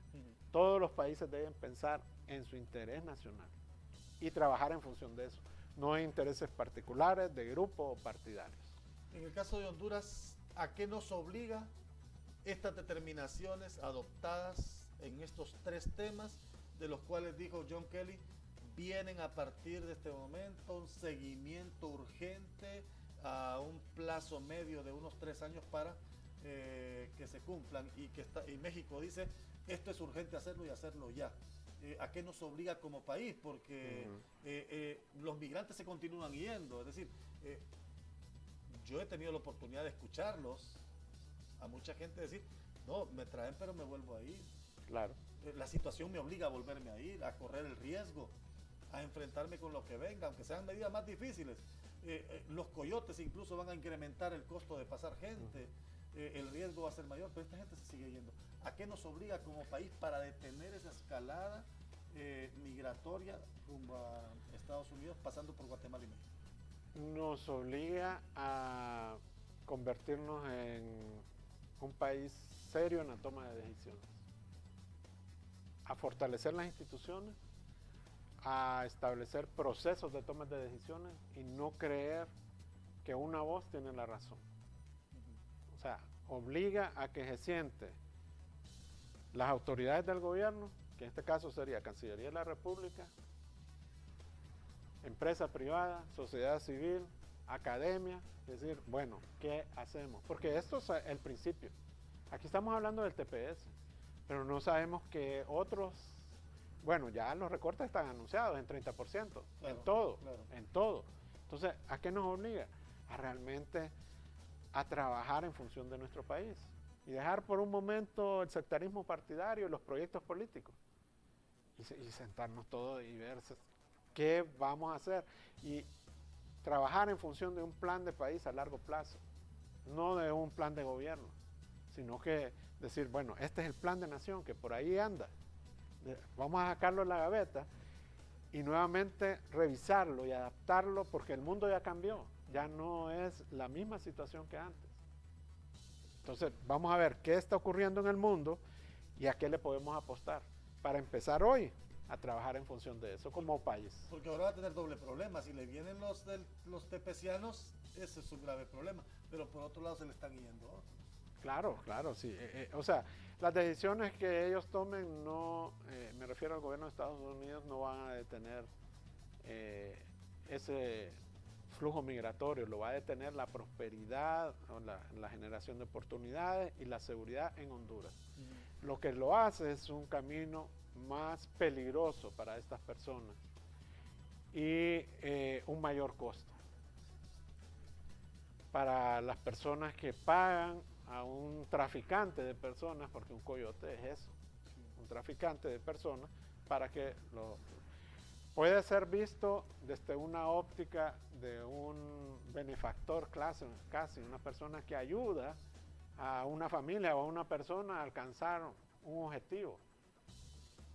Todos los países deben pensar en su interés nacional y trabajar en función de eso, no en intereses particulares, de grupo o partidarios. En el caso de Honduras, ¿a qué nos obliga estas determinaciones adoptadas en estos 3 temas, de los cuales dijo John Kelly, vienen a partir de este momento un seguimiento urgente a un plazo medio de unos 3 años para que se cumplan, y México dice, esto es urgente hacerlo y hacerlo ya? ¿A qué nos obliga como país? Porque los migrantes se continúan yendo, es decir, yo he tenido la oportunidad de escucharlos, a mucha gente decir, no, me traen pero me vuelvo a ir. Claro. La situación me obliga a volverme a ir, a correr el riesgo, a enfrentarme con lo que venga, aunque sean medidas más difíciles. Los coyotes incluso van a incrementar el costo de pasar gente, el riesgo va a ser mayor, pero esta gente se sigue yendo. ¿A qué nos obliga como país para detener esa escalada migratoria rumbo a Estados Unidos, pasando por Guatemala y México? Nos obliga a convertirnos en un país serio en la toma de decisiones, a fortalecer las instituciones, a establecer procesos de toma de decisiones y no creer que una voz tiene la razón. O sea, obliga a que se siente las autoridades del gobierno, que en este caso sería Cancillería de la República, empresa privada, sociedad civil, academia, decir, bueno, ¿qué hacemos? Porque esto es el principio. Aquí estamos hablando del TPS, pero no sabemos que otros, bueno, ya los recortes están anunciados en 30%, claro, en todo, claro. En todo. Entonces, ¿a qué nos obliga? A realmente a trabajar en función de nuestro país y dejar por un momento el sectarismo partidario y los proyectos políticos y sentarnos todos y ver qué vamos a hacer y trabajar en función de un plan de país a largo plazo, no de un plan de gobierno, sino que decir, bueno, este es el plan de nación que por ahí anda, vamos a sacarlo de la gaveta y nuevamente revisarlo y adaptarlo porque el mundo ya cambió, ya no es la misma situación que antes. Entonces vamos a ver qué está ocurriendo en el mundo y a qué le podemos apostar para empezar hoy a trabajar en función de eso como país. Porque ahora va a tener doble problema, si le vienen los tepecianos, ese es un grave problema, pero por otro lado se le están yendo otros. Claro, claro, sí. O sea, las decisiones que ellos tomen, no, me refiero al gobierno de Estados Unidos, no van a detener ese flujo migratorio, lo va a detener la prosperidad, o la generación de oportunidades y la seguridad en Honduras. Lo que lo hace es un camino más peligroso para estas personas y un mayor costo para las personas que pagan a un traficante de personas, porque un coyote es eso, un traficante de personas, para que puede ser visto desde una óptica de un benefactor casi una persona que ayuda a una familia o a una persona a alcanzar un objetivo.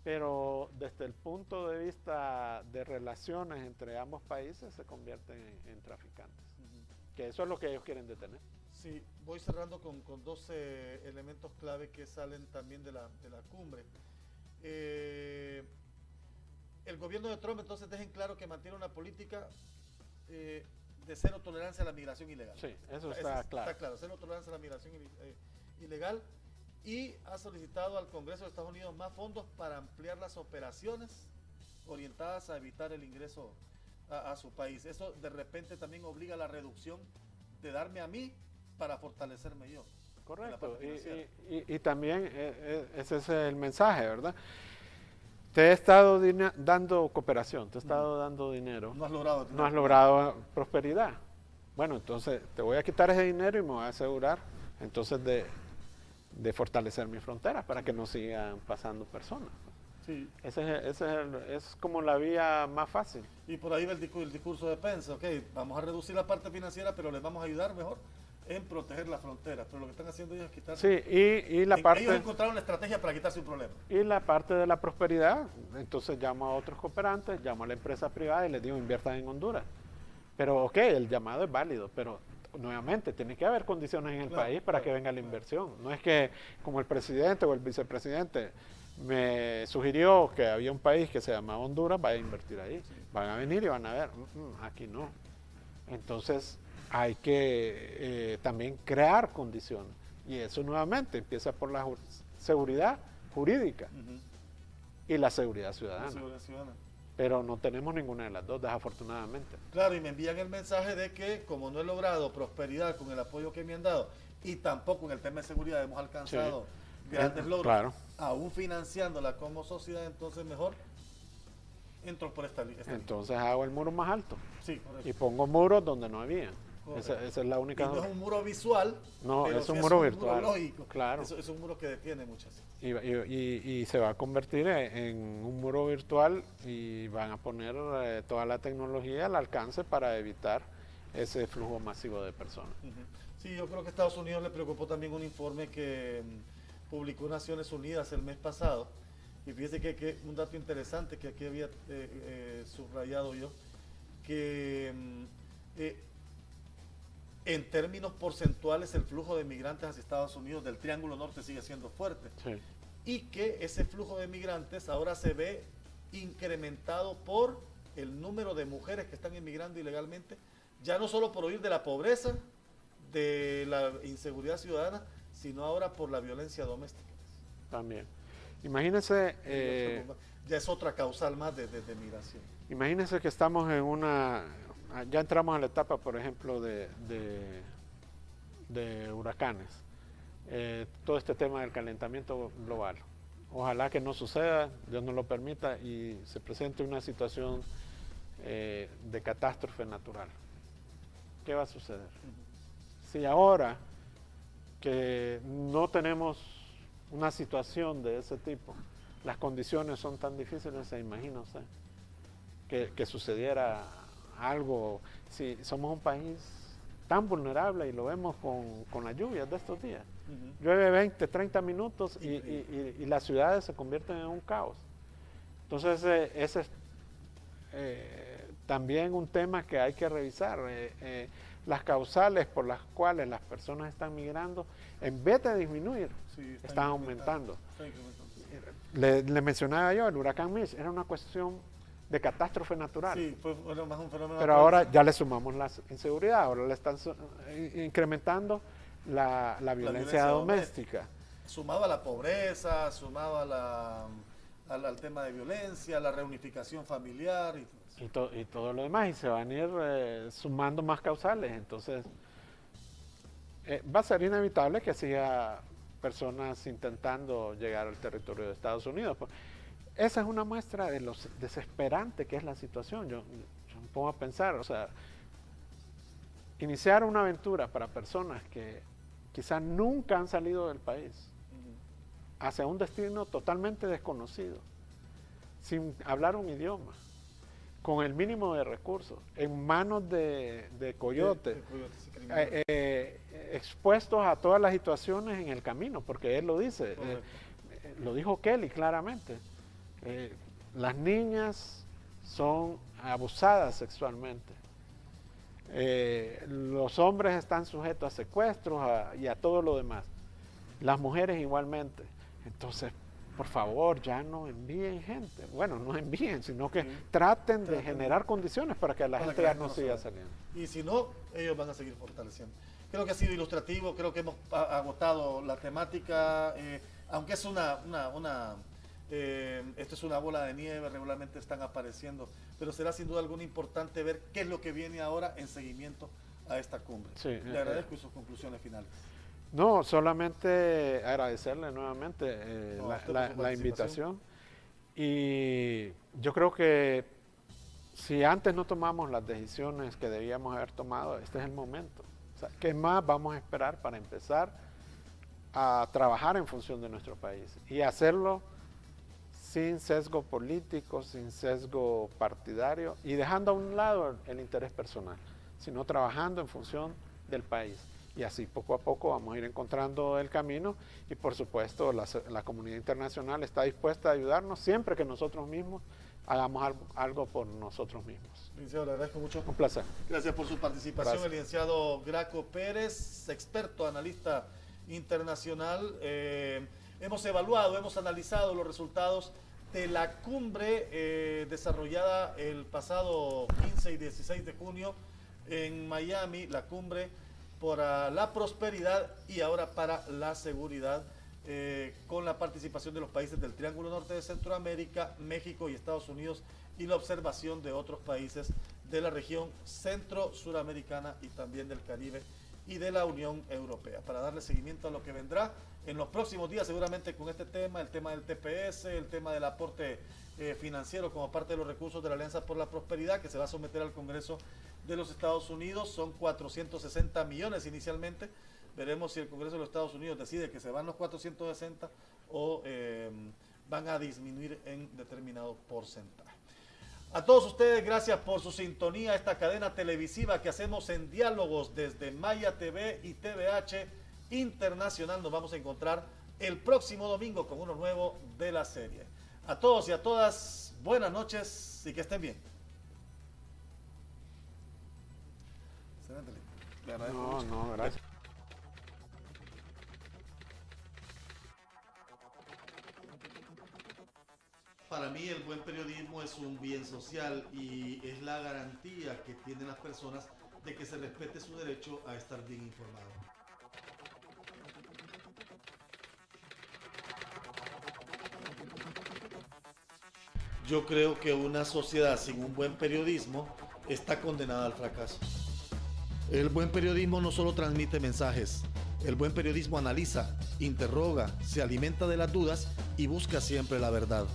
Pero desde el punto de vista de relaciones entre ambos países se convierten en traficantes, que eso es lo que ellos quieren detener. Sí, voy cerrando con 12 elementos clave que salen también de la cumbre. El gobierno de Trump entonces deja en claro que mantiene una política de cero tolerancia a la migración ilegal. Sí, eso está claro. Está claro, cero tolerancia a la migración ilegal, y ha solicitado al Congreso de Estados Unidos más fondos para ampliar las operaciones orientadas a evitar el ingreso a su país. Eso de repente también obliga a la reducción de darme a mí para fortalecerme yo. Correcto, y también ese es el mensaje, ¿verdad? Te he estado dando cooperación, te he estado dando dinero. No has logrado prosperidad. Bueno, entonces te voy a quitar ese dinero y me voy a asegurar entonces de fortalecer mi frontera para que no sigan pasando personas. Sí. Es como la vía más fácil. Y por ahí va el discurso de Pence, ok, vamos a reducir la parte financiera, pero les vamos a ayudar mejor en proteger la frontera, pero lo que están haciendo ellos es quitarse. Sí, y la parte... Ellos encontraron la estrategia para quitarse un problema. Y la parte de la prosperidad, entonces llamo a otros cooperantes, llamo a la empresa privada y les digo inviertan en Honduras. Pero ok, el llamado es válido, pero nuevamente tiene que haber condiciones en el país para que venga la inversión. No es que como el presidente o el vicepresidente me sugirió que había un país que se llamaba Honduras, vaya a invertir ahí. Sí. Van a venir y van a ver, aquí no. Entonces hay que también crear condiciones. Y eso nuevamente empieza por la seguridad jurídica y la seguridad ciudadana. Pero no tenemos ninguna de las dos, desafortunadamente. Claro, y me envían el mensaje de que como no he logrado prosperidad con el apoyo que me han dado y tampoco en el tema de seguridad hemos alcanzado grandes logros, claro, aún financiándola como sociedad, entonces mejor entro por esta línea. Entonces hago el muro más alto. Sí, correcto. Y pongo muros donde no había. Esa es la única. Y no es un muro visual, no, es un muro virtual. Muro lógico. Claro. Es un muro que detiene muchas. Y se va a convertir en un muro virtual y van a poner toda la tecnología al alcance para evitar ese flujo masivo de personas. Sí, yo creo que a Estados Unidos le preocupó también un informe que publicó Naciones Unidas el mes pasado. Y fíjese que un dato interesante que aquí había subrayado yo, que en términos porcentuales el flujo de migrantes hacia Estados Unidos del Triángulo Norte sigue siendo fuerte. Sí. Y que ese flujo de migrantes ahora se ve incrementado por el número de mujeres que están emigrando ilegalmente, ya no solo por huir de la pobreza, de la inseguridad ciudadana, sino ahora por la violencia doméstica. También. Imagínense... ya es otra causal más de migración. Imagínense que estamos en una... Ya entramos en la etapa, por ejemplo, de huracanes. Todo este tema del calentamiento global. Ojalá que no suceda, Dios no lo permita, y se presente una situación de catástrofe natural. ¿Qué va a suceder? Si ahora que no tenemos una situación de ese tipo, las condiciones son tan difíciles, se imagina usted que sucediera algo, si somos un país tan vulnerable y lo vemos con las lluvias de estos días. Llueve 20, 30 minutos y las ciudades se convierten en un caos. Entonces ese es también un tema que hay que revisar. Las causales por las cuales las personas están migrando, en vez de disminuir, están aumentando. Le mencionaba yo, el huracán Mitch era una cuestión de catástrofe natural. Sí, fue más un fenómeno. Pero ahora ya le sumamos la inseguridad, ahora le están incrementando la violencia doméstica. Sumado a la pobreza, sumado al tema de violencia, la reunificación familiar. Y todo lo demás, y se van a ir sumando más causales. Entonces, va a ser inevitable que siga personas intentando llegar al territorio de Estados Unidos. Esa es una muestra de lo desesperante que es la situación. Yo me pongo a pensar, o sea, iniciar una aventura para personas que quizás nunca han salido del país hacia un destino totalmente desconocido, sin hablar un idioma, con el mínimo de recursos, en manos de coyotes, expuestos a todas las situaciones en el camino, porque él lo dice, lo dijo Kelly claramente. Las niñas son abusadas sexualmente. Los hombres están sujetos a secuestros y a todo lo demás. Las mujeres igualmente. Entonces, por favor, ya no envíen gente. Bueno, no envíen, sino que traten de generar condiciones para que la gente ya no siga saliendo. Y si no, ellos van a seguir fortaleciendo. Creo que ha sido ilustrativo, creo que hemos agotado la temática, aunque es esto es una bola de nieve, regularmente están apareciendo, pero será sin duda alguna importante ver qué es lo que viene ahora en seguimiento a esta cumbre. Sí, le agradezco y sus conclusiones finales. No, solamente agradecerle nuevamente la invitación, y yo creo que si antes no tomamos las decisiones que debíamos haber tomado, este es el momento. O sea, ¿qué más vamos a esperar para empezar a trabajar en función de nuestro país y hacerlo sin sesgo político, sin sesgo partidario y dejando a un lado el interés personal, sino trabajando en función del país? Y así poco a poco vamos a ir encontrando el camino, y por supuesto la comunidad internacional está dispuesta a ayudarnos siempre que nosotros mismos hagamos algo por nosotros mismos. Licenciado, le agradezco mucho. Un placer. Gracias por su participación. Gracias. El licenciado Graco Pérez, experto, analista internacional. hemos evaluado, hemos analizado los resultados de la cumbre desarrollada el pasado 15 y 16 de junio en Miami, la cumbre para la prosperidad y ahora para la seguridad, con la participación de los países del Triángulo Norte de Centroamérica, México y Estados Unidos, y la observación de otros países de la región centro-suramericana y también del Caribe y de la Unión Europea, para darle seguimiento a lo que vendrá en los próximos días, seguramente con este tema, el tema del TPS, el tema del aporte financiero como parte de los recursos de la Alianza por la Prosperidad, que se va a someter al Congreso de los Estados Unidos. Son 460 millones inicialmente. Veremos si el Congreso de los Estados Unidos decide que se van los 460 o van a disminuir en determinado porcentaje. A todos ustedes, gracias por su sintonía a esta cadena televisiva que hacemos en diálogos desde Maya TV y TVH Internacional. Nos vamos a encontrar el próximo domingo con uno nuevo de la serie. A todos y a todas, buenas noches y que estén bien. No, gracias. Para mí el buen periodismo es un bien social y es la garantía que tienen las personas de que se respete su derecho a estar bien informado. Yo creo que una sociedad sin un buen periodismo está condenada al fracaso. El buen periodismo no solo transmite mensajes, el buen periodismo analiza, interroga, se alimenta de las dudas y busca siempre la verdad.